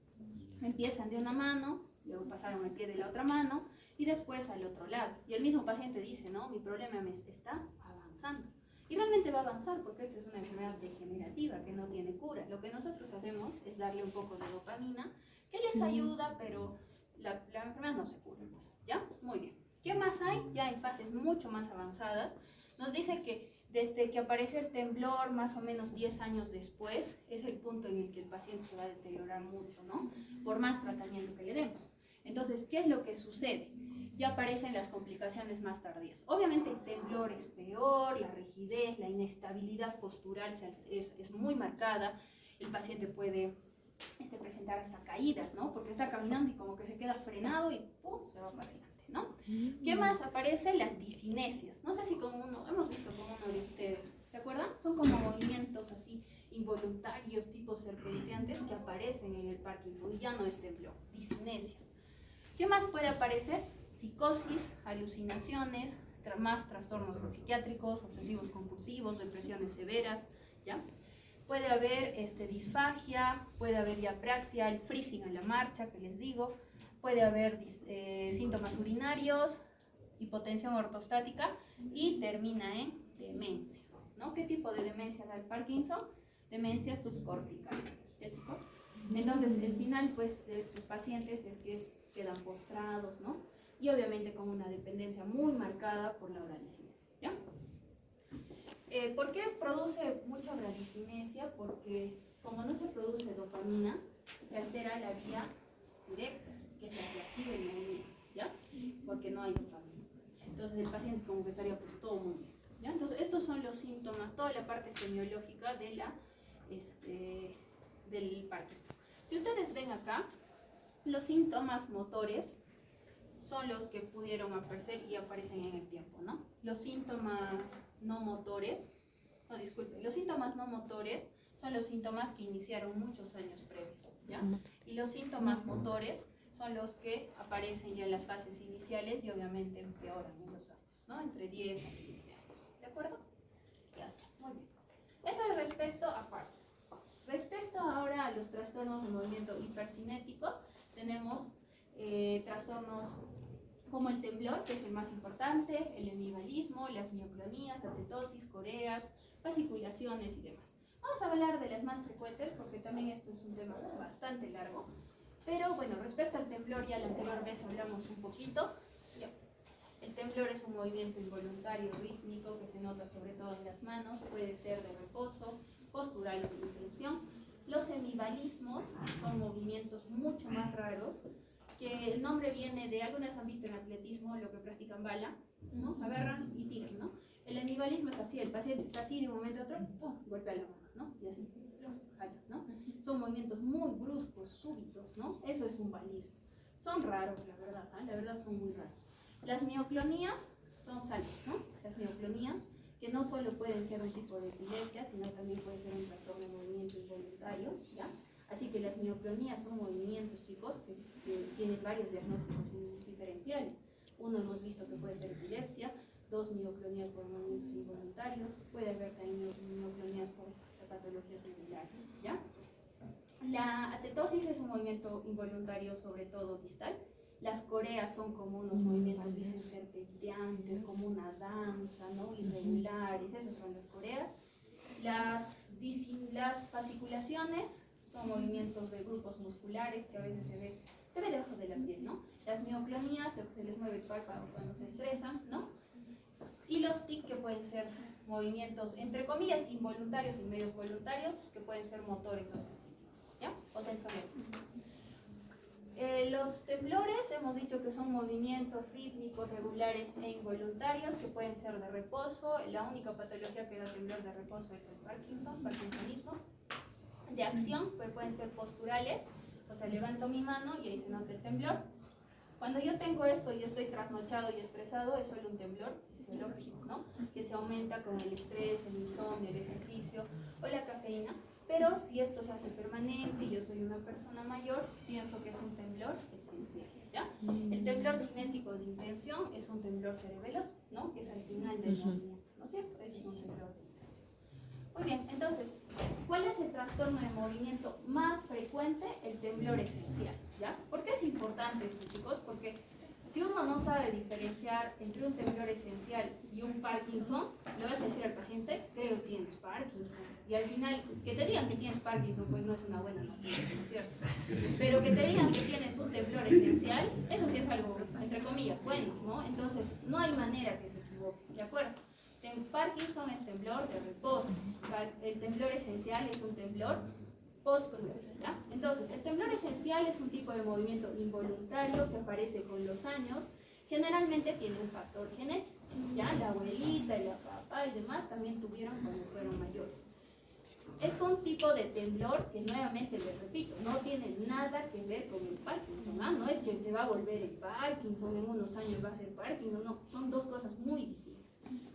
Empiezan de una mano, luego pasaron al pie de la otra mano y después al otro lado. Y el mismo paciente dice, no, mi problema me está avanzando. Y realmente va a avanzar porque esta es una enfermedad degenerativa que no tiene cura. Lo que nosotros hacemos es darle un poco de dopamina que les ayuda, pero la enfermedad no se cura. Pues, ¿ya? Muy bien. ¿Qué más hay? Ya en fases mucho más avanzadas. Nos dice que desde que aparece el temblor, más o menos 10 años después, es el punto en el que el paciente se va a deteriorar mucho, ¿no? Por más tratamiento que le demos. Entonces, ¿qué es lo que sucede? Ya aparecen las complicaciones más tardías. Obviamente el temblor es peor, la rigidez, la inestabilidad postural es muy marcada. El paciente puede presentar hasta caídas, ¿no? Porque está caminando y como que se queda frenado y ¡pum! Se va para adelante, ¿no? ¿Qué más aparece? Las disinesias. No sé si hemos visto como uno de ustedes, ¿se acuerdan? Son como movimientos así involuntarios, tipo serpenteantes que aparecen en el Parkinson y ya no es temblor, disinesias. ¿Qué más puede aparecer? Psicosis, alucinaciones, más trastornos psiquiátricos, obsesivos compulsivos, depresiones severas, ¿ya? Puede haber disfagia, puede haber diapraxia, el freezing a la marcha que les digo, puede haber síntomas urinarios, hipotensión ortostática y termina en demencia, ¿no? ¿Qué tipo de demencia da el Parkinson? Demencia subcortical, ¿ya, chicos? Entonces, el final pues, de estos pacientes es que quedan postrados, ¿no? Y obviamente con una dependencia muy marcada por la bradicinesia, ¿ya? ¿Por qué produce mucha bradicinesia? Porque como no se produce dopamina, se altera la vía directa, que es la que activa el movimiento, ¿ya? Porque no hay dopamina. Entonces el paciente es como que estaría pues todo muy lento, ¿ya? Entonces estos son los síntomas, toda la parte semiológica de del Parkinson. Si ustedes ven acá, los síntomas motores son los que pudieron aparecer y aparecen en el tiempo, ¿no? Los síntomas no motores son los síntomas que iniciaron muchos años previos, ¿ya? Y los síntomas motores son los que aparecen ya en las fases iniciales y obviamente empeoran en los años, ¿no? Entre 10 a 15 años, ¿de acuerdo? Ya está, muy bien. Eso es respecto a Parkinson. Respecto ahora a los trastornos de movimiento hipercinéticos, tenemos trastornos como el temblor, que es el más importante, el hemivalismo, las mioclonías, atetosis, coreas, fasciculaciones y demás. Vamos a hablar de las más frecuentes porque también esto es un tema bastante largo. Pero bueno, respecto al temblor, ya la anterior vez hablamos un poquito. Ya. El temblor es un movimiento involuntario rítmico que se nota sobre todo en las manos, puede ser de reposo, postural o de intención. Los hemivalismos son movimientos mucho más raros, que el nombre viene de, algunas han visto en atletismo lo que practican bala, ¿no? Agarran y tiran, ¿no? El hemivalismo es así, el paciente está así de un momento a otro, ¡pum!, golpea la mano, ¿no? Y así, ¡pum!, jala, ¿no? Son movimientos muy bruscos, súbitos, ¿no? Eso es un balismo. Son raros, la verdad, ¿eh? La verdad son muy raros. Las mioclonías son saltos, ¿no? Las mioclonías, que no solo pueden ser un tipo de epilepsia, sino también puede ser un trastorno de movimiento involuntario, ¿ya? Así que las mioclonías son movimientos, chicos, que tienen varios diagnósticos diferenciales. Uno hemos visto que puede ser epilepsia, 2 mioclonías por movimientos involuntarios, puede haber también mioclonías por patologías medulares, ¿ya? La atetosis es un movimiento involuntario, sobre todo distal. Las coreas son como unos movimientos, dicen, serpenteantes, como una danza, ¿no? Irregulares, esos son las coreas. Las fasciculaciones son movimientos de grupos musculares que a veces se ve debajo de la piel, ¿no? Las mioclonías, lo que se les mueve el párpado cuando se estresan, ¿no? Y los TIC, que pueden ser movimientos, entre comillas, involuntarios y medios voluntarios, que pueden ser motores o sensitivos, ¿ya? O sensoriales. Los temblores, hemos dicho que son movimientos rítmicos, regulares e involuntarios, que pueden ser de reposo. La única patología que da temblor de reposo es el parkinsonismo. De acción, pues pueden ser posturales, o sea, levanto mi mano y ahí se nota el temblor. Cuando yo tengo esto y estoy trasnochado y estresado, es solo un temblor fisiológico, ¿no? Que se aumenta con el estrés, el insomnio, el ejercicio o la cafeína. Pero si esto se hace permanente y yo soy una persona mayor, pienso que es un temblor esencial, ¿ya? El temblor cinético de intención es un temblor cerebeloso, ¿no? Que es al final del movimiento, ¿no es cierto? Es un temblor de intención. Muy bien, entonces, ¿cuál es el trastorno de movimiento más frecuente? El temblor esencial, ¿ya? ¿Por qué es importante esto, chicos? Porque si uno no sabe diferenciar entre un temblor esencial y un Parkinson, le vas a decir al paciente, creo que tienes Parkinson. Y al final, que te digan que tienes Parkinson, pues no es una buena noticia, ¿no es cierto? Pero que te digan que tienes un temblor esencial, eso sí es algo, entre comillas, bueno, ¿no? Entonces, no hay manera que se equivoque, ¿de acuerdo? Parkinson es temblor de reposo, el temblor esencial es un temblor post-temblor, ¿ya? Entonces, el temblor esencial es un tipo de movimiento involuntario que aparece con los años, generalmente tiene un factor genético, ¿ya? La abuelita y la papá y demás también tuvieron cuando fueron mayores. Es un tipo de temblor que, nuevamente les repito, no tiene nada que ver con el Parkinson, ¿ah? No es que se va a volver el Parkinson, en unos años va a ser Parkinson, no, son dos cosas muy distintas.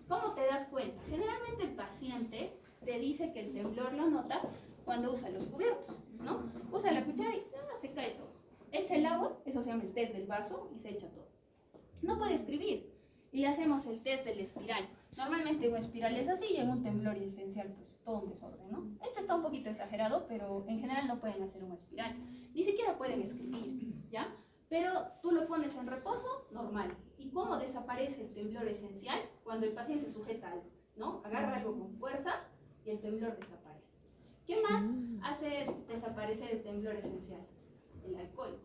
¿Cómo te das cuenta? Generalmente el paciente te dice que el temblor lo nota cuando usa los cubiertos, ¿no? Usa la cuchara y se cae todo. Echa el agua, eso se llama el test del vaso, y se echa todo. No puede escribir, y le hacemos el test del espiral. Normalmente una espiral es así, y en un temblor esencial, pues todo un desorden, ¿no? Este está un poquito exagerado, pero en general no pueden hacer una espiral. Ni siquiera pueden escribir, ¿ya? Pero tú lo pones en reposo, normal. ¿Y cómo desaparece el temblor esencial? Cuando el paciente sujeta algo, ¿no? Agarra algo con fuerza y el temblor desaparece. ¿Qué más hace desaparecer el temblor esencial? El alcohol,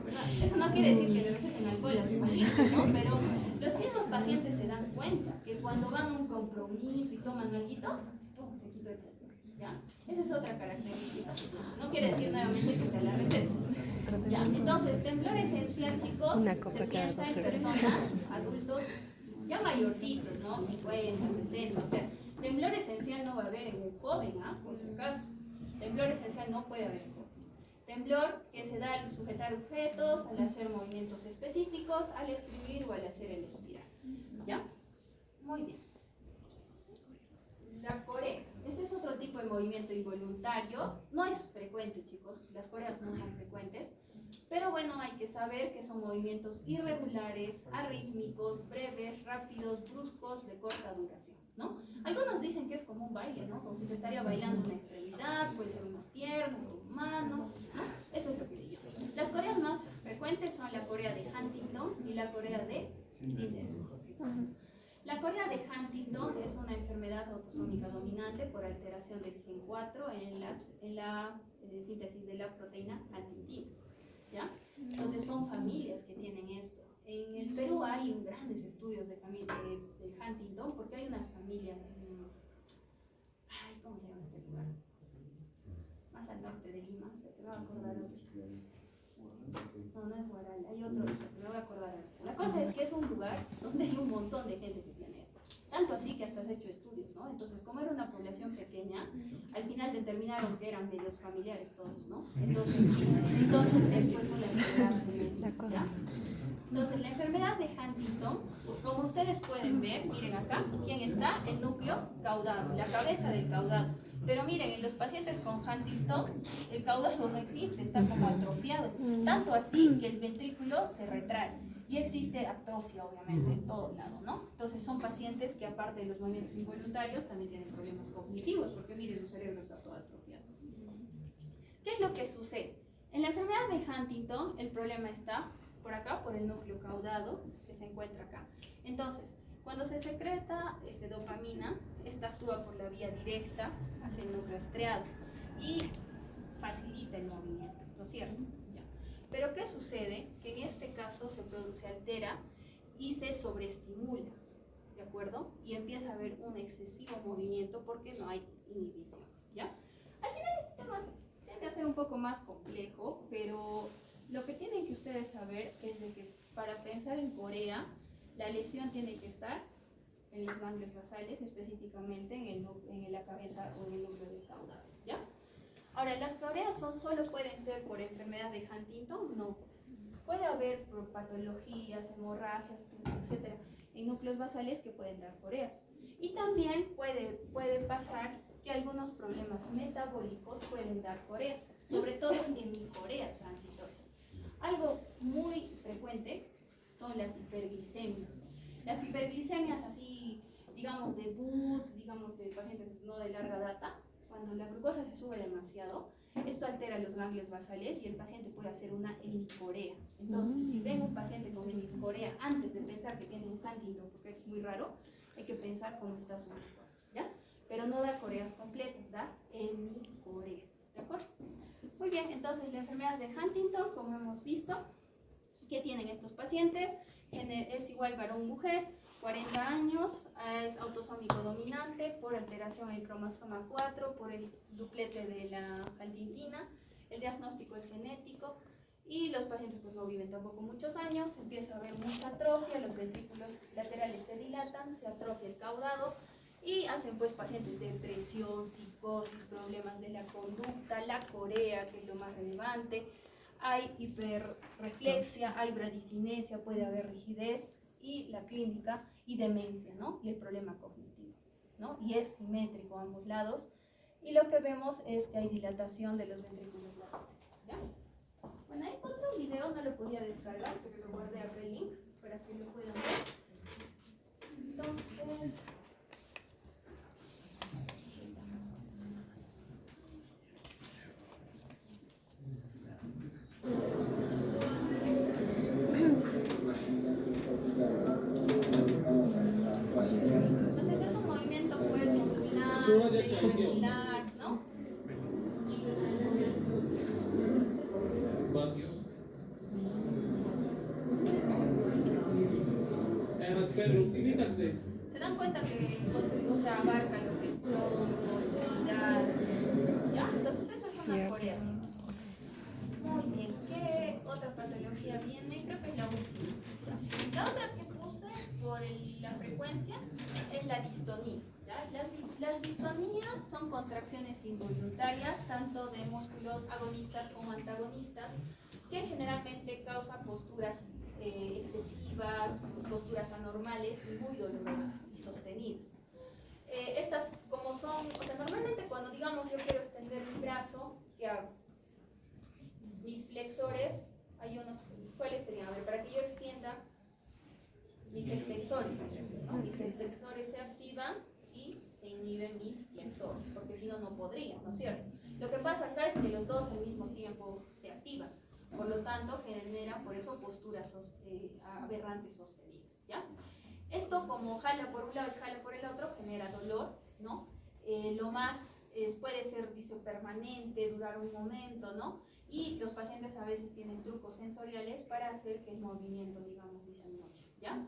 ¿verdad? Eso no quiere decir que le receten alcohol a su paciente, ¿no? Pero los mismos pacientes se dan cuenta que cuando van a un compromiso y toman algo, ¡pum!, se quitó el temblor, ¿ya? Esa es otra característica. No quiere decir nuevamente que sea la receta. ¿Ya? Entonces, temblor esencial, chicos, se piensa en personas, adultos, ya mayorcitos, ¿no? 50, 60, o sea, temblor esencial no va a haber en un joven, ¿ah? Por si acaso. Temblor esencial no puede haber en un joven. Temblor que se da al sujetar objetos, al hacer movimientos específicos, al escribir o al hacer el espiral. ¿Ya? Muy bien. La corea. Ese es otro tipo de movimiento involuntario. No es frecuente, chicos. Las coreas no son frecuentes. Pero bueno, hay que saber que son movimientos irregulares, arrítmicos, breves, rápidos, bruscos, de corta duración, ¿no? Algunos dicen que es como un baile, ¿no? Como si te estaría bailando una extremidad, puede ser una pierna, una mano, ¿no? Eso es lo que digo. Las coreas más frecuentes la corea de Sindel. La corea de Huntington es una enfermedad autosómica dominante por alteración del gen 4 en la síntesis de la proteína huntingtina, ¿ya? Entonces son familias que tienen esto. En el Perú hay grandes estudios de Huntington porque hay unas familias, ¿cómo se llama este lugar? Más al norte de Lima, te voy a acordar ahorita. No es Guaral, hay otro, me voy a acordar ahorita. La cosa es que es un lugar donde hay un montón de gente que tiene esto. Tanto así que hasta has hecho estudios, ¿no? Entonces, como era una población pequeña, al final determinaron que eran medios familiares todos, ¿no? Entonces es pues una enfermedad genética, ¿ya? Entonces, la enfermedad de Huntington, como ustedes pueden ver, miren acá, ¿quién está? El núcleo caudado, la cabeza del caudado. Pero miren, en los pacientes con Huntington, el caudado no existe, está como atrofiado. Tanto así que el ventrículo se retrae. Y existe atrofia, obviamente, en todo lado, ¿no? Entonces, son pacientes que, aparte de los movimientos involuntarios, también tienen problemas cognitivos, porque miren, su cerebro está todo atrofiado. ¿Qué es lo que sucede? En la enfermedad de Huntington, el problema está por acá, por el núcleo caudado, que se encuentra acá. Entonces, cuando se secreta dopamina, esta actúa por la vía directa hacia el núcleo estriado y facilita el movimiento, ¿no es cierto? Ya. Pero ¿qué sucede? Que en este caso se altera y se sobreestimula, ¿de acuerdo? Y empieza a haber un excesivo movimiento porque no hay inhibición, ¿ya? Al final este tema tiende a ser un poco más complejo, pero lo que tienen que ustedes saber es de que para pensar en Corea, la lesión tiene que estar en los ganglios basales, específicamente en la cabeza o en el núcleo del caudado, ¿ya? Ahora, ¿las coreas solo pueden ser por enfermedad de Huntington? No. Puede haber por patologías, hemorragias, etcétera, en núcleos basales que pueden dar coreas. Y también puede pasar que algunos problemas metabólicos pueden dar coreas, sobre todo hemicoreas transitorias. Algo muy frecuente son las hiperglicemias. Las hiperglicemias así, digamos, digamos, de pacientes no de larga data, cuando la glucosa se sube demasiado, esto altera los ganglios basales y el paciente puede hacer una hemicorea. Entonces, si ven un paciente con hemicorea, antes de pensar que tiene un Huntington, porque es muy raro, hay que pensar cómo está su glucosa, ¿ya? Pero no da coreas completas, da hemicorea, ¿de acuerdo? Muy bien, entonces la enfermedad de Huntington, como hemos visto, ¿qué tienen estos pacientes? Es igual varón-mujer, 40 años, es autosómico dominante por alteración en el cromosoma 4, por el duplete de la huntingtina. El diagnóstico es genético y los pacientes pues no viven tampoco muchos años, empieza a haber mucha atrofia, los ventrículos laterales se dilatan, se atrofia el caudado y hacen pues pacientes de depresión, psicosis, problemas de la conducta, la corea, que es lo más relevante. Hay hiperreflexia, hay bradicinesia, puede haber rigidez y la clínica y demencia, ¿no? Y el problema cognitivo, ¿no? Y es simétrico a ambos lados. Y lo que vemos es que hay dilatación de los ventrículos laterales, ¿ya? Bueno, hay otro video, no lo podía descargar, pero lo guardé acá el link para que lo puedan ver. Entonces... Entonces es un movimiento pues irregular, ¿no? Se dan cuenta que abarca lo que es tronco, extremidades, ¿ya? Entonces eso es una corea, chicos. Muy bien, ¿qué otra patología viene? Creo que es la última. La otra que puse por la frecuencia es la distonía, ¿ya? Las distonías son contracciones involuntarias, tanto de músculos agonistas como antagonistas, que generalmente causan posturas excesivas, posturas anormales, muy dolorosas y sostenidas. Estas como son, normalmente cuando digamos yo quiero extender mi brazo, ¿qué hago? Mis flexores, hay unos, ¿cuáles serían? A ver, para que yo extienda mis extensores, ¿no? Mis extensores se activan y se inhiben mis flexores, porque si no, no podría, ¿no es cierto? Lo que pasa acá es que los dos al mismo tiempo se activan. Por lo tanto, genera por eso posturas aberrantes sostenidas, ¿ya? Esto como jala por un lado y jala por el otro, genera dolor, ¿no? Lo más puede ser, dice, permanente, durar un momento, ¿no? Y los pacientes a veces tienen trucos sensoriales para hacer que el movimiento, digamos, disminuya, ¿ya?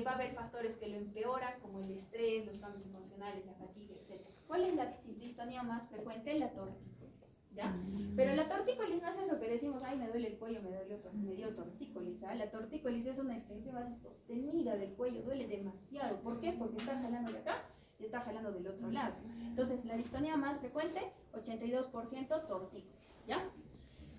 Va a haber factores que lo empeoran, como el estrés, los cambios emocionales, la fatiga, etc. ¿Cuál es la distonía más frecuente? La tortícolis, ¿ya? Pero la tortícolis no es eso que decimos, ay, me duele el cuello, me dio tortícolis, ¿ah? La tortícolis es una extensión más sostenida del cuello, duele demasiado. ¿Por qué? Porque está jalando de acá y está jalando del otro lado. Entonces, la distonía más frecuente, 82% tortícolis, ¿ya?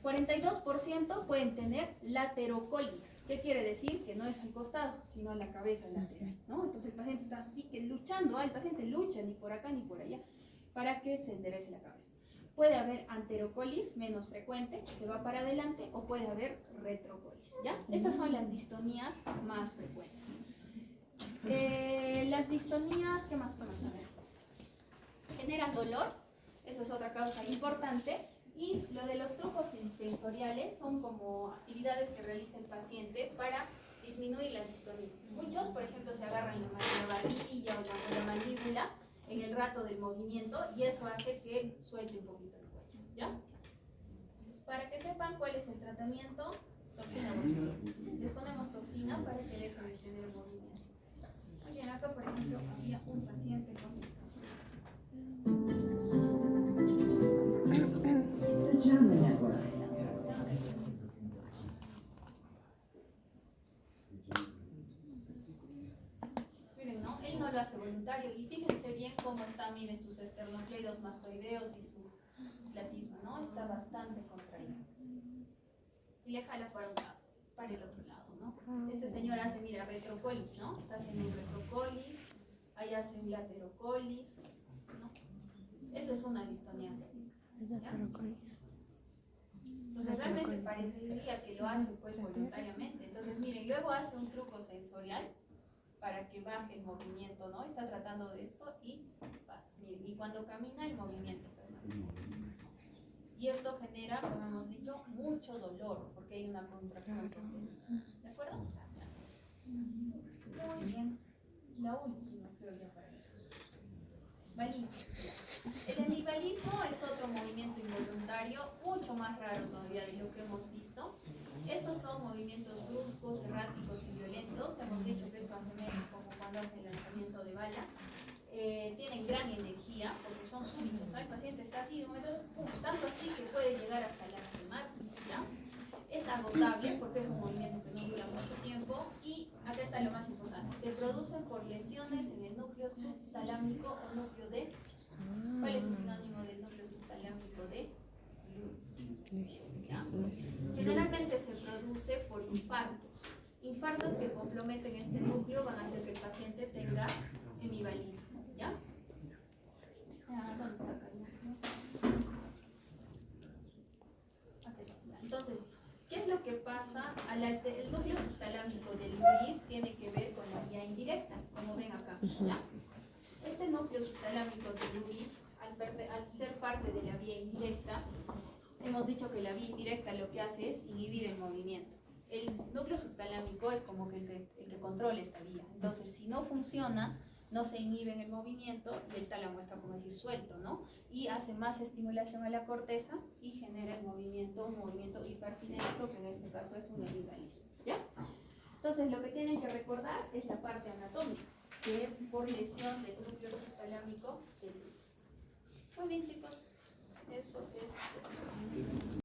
42% pueden tener laterocolis. ¿Qué quiere decir? Que no es al costado, sino a la cabeza lateral, ¿no? Entonces el paciente está así que luchando, el paciente lucha ni por acá ni por allá para que se enderece la cabeza. Puede haber anterocolis, menos frecuente, que se va para adelante, o puede haber retrocolis, ¿ya? Estas son las distonías más frecuentes. Las distonías, ¿qué más? A ver. Generan dolor, eso es otra causa importante. Y lo de los trucos sensoriales son como actividades que realiza el paciente para disminuir la distonía. Muchos, por ejemplo, se agarran la barbilla o la mandíbula en el rato del movimiento y eso hace que suelte un poquito el cuello, ¿ya? Para que sepan cuál es el tratamiento, toxina botulínica. Les ponemos toxina para que dejen de tener movimiento. Oye, acá, por ejemplo, había un paciente con esta. Miren, ¿no? Él no lo hace voluntario y fíjense bien cómo está, miren, sus esternocleidos mastoideos y su platismo, ¿no? Está bastante contraído. Y le jala para un lado, para el otro lado, ¿no? Este señor hace, mira, retrocolis, ¿no? Está haciendo un retrocolis, ahí hace un laterocolis, ¿no? Eso es una distonía célica. Entonces realmente parecería que lo hace pues voluntariamente. Entonces miren, luego hace un truco sensorial para que baje el movimiento, ¿no? Está tratando de esto y pasa. Miren, y cuando camina el movimiento permanece. Y esto genera, como hemos dicho, mucho dolor porque hay una contracción sostenida. ¿De acuerdo? Muy bien. La última, creo ya para ellos. Balismo. El hemibalismo es otro movimiento involuntario, mucho más raro todavía de lo que hemos visto. Estos son movimientos bruscos, erráticos y violentos. Hemos dicho que esto asemeja como cuando hace el lanzamiento de bala. Tienen gran energía porque son súbitos, ¿no? El paciente está así, de un momento, tanto así que puede llegar hasta lastimarse, ¿ya? Es agotable porque es un movimiento que no dura mucho tiempo y acá está lo más importante. Se producen por lesiones en el núcleo subtalámico o núcleo de... ¿Cuál es su sinónimo del núcleo subtalámico de Lewis? ¿Ya? Generalmente se produce por infartos. Infartos que comprometen este núcleo van a hacer que el paciente tenga hemibalismo, ¿ya? ¿Dónde está acá? Entonces, ¿qué es lo que pasa? El núcleo subtalámico de Lewis tiene que ver con la vía indirecta, como ven acá, ¿ya? Este núcleo subtalámico de Lewis, al ser parte de la vía indirecta, hemos dicho que la vía indirecta lo que hace es inhibir el movimiento. El núcleo subtalámico es como que el que controla esta vía. Entonces, si no funciona, no se inhibe en el movimiento y el tálamo está, como decir, suelto, ¿no? Y hace más estimulación a la corteza y genera el movimiento, un movimiento hipercinético, que en este caso es un hemibalismo, ¿ya? Entonces, lo que tienen que recordar es la parte anatómica, que es por lesión del núcleo subtalámico de Lewis. Muy bien, chicos, eso es.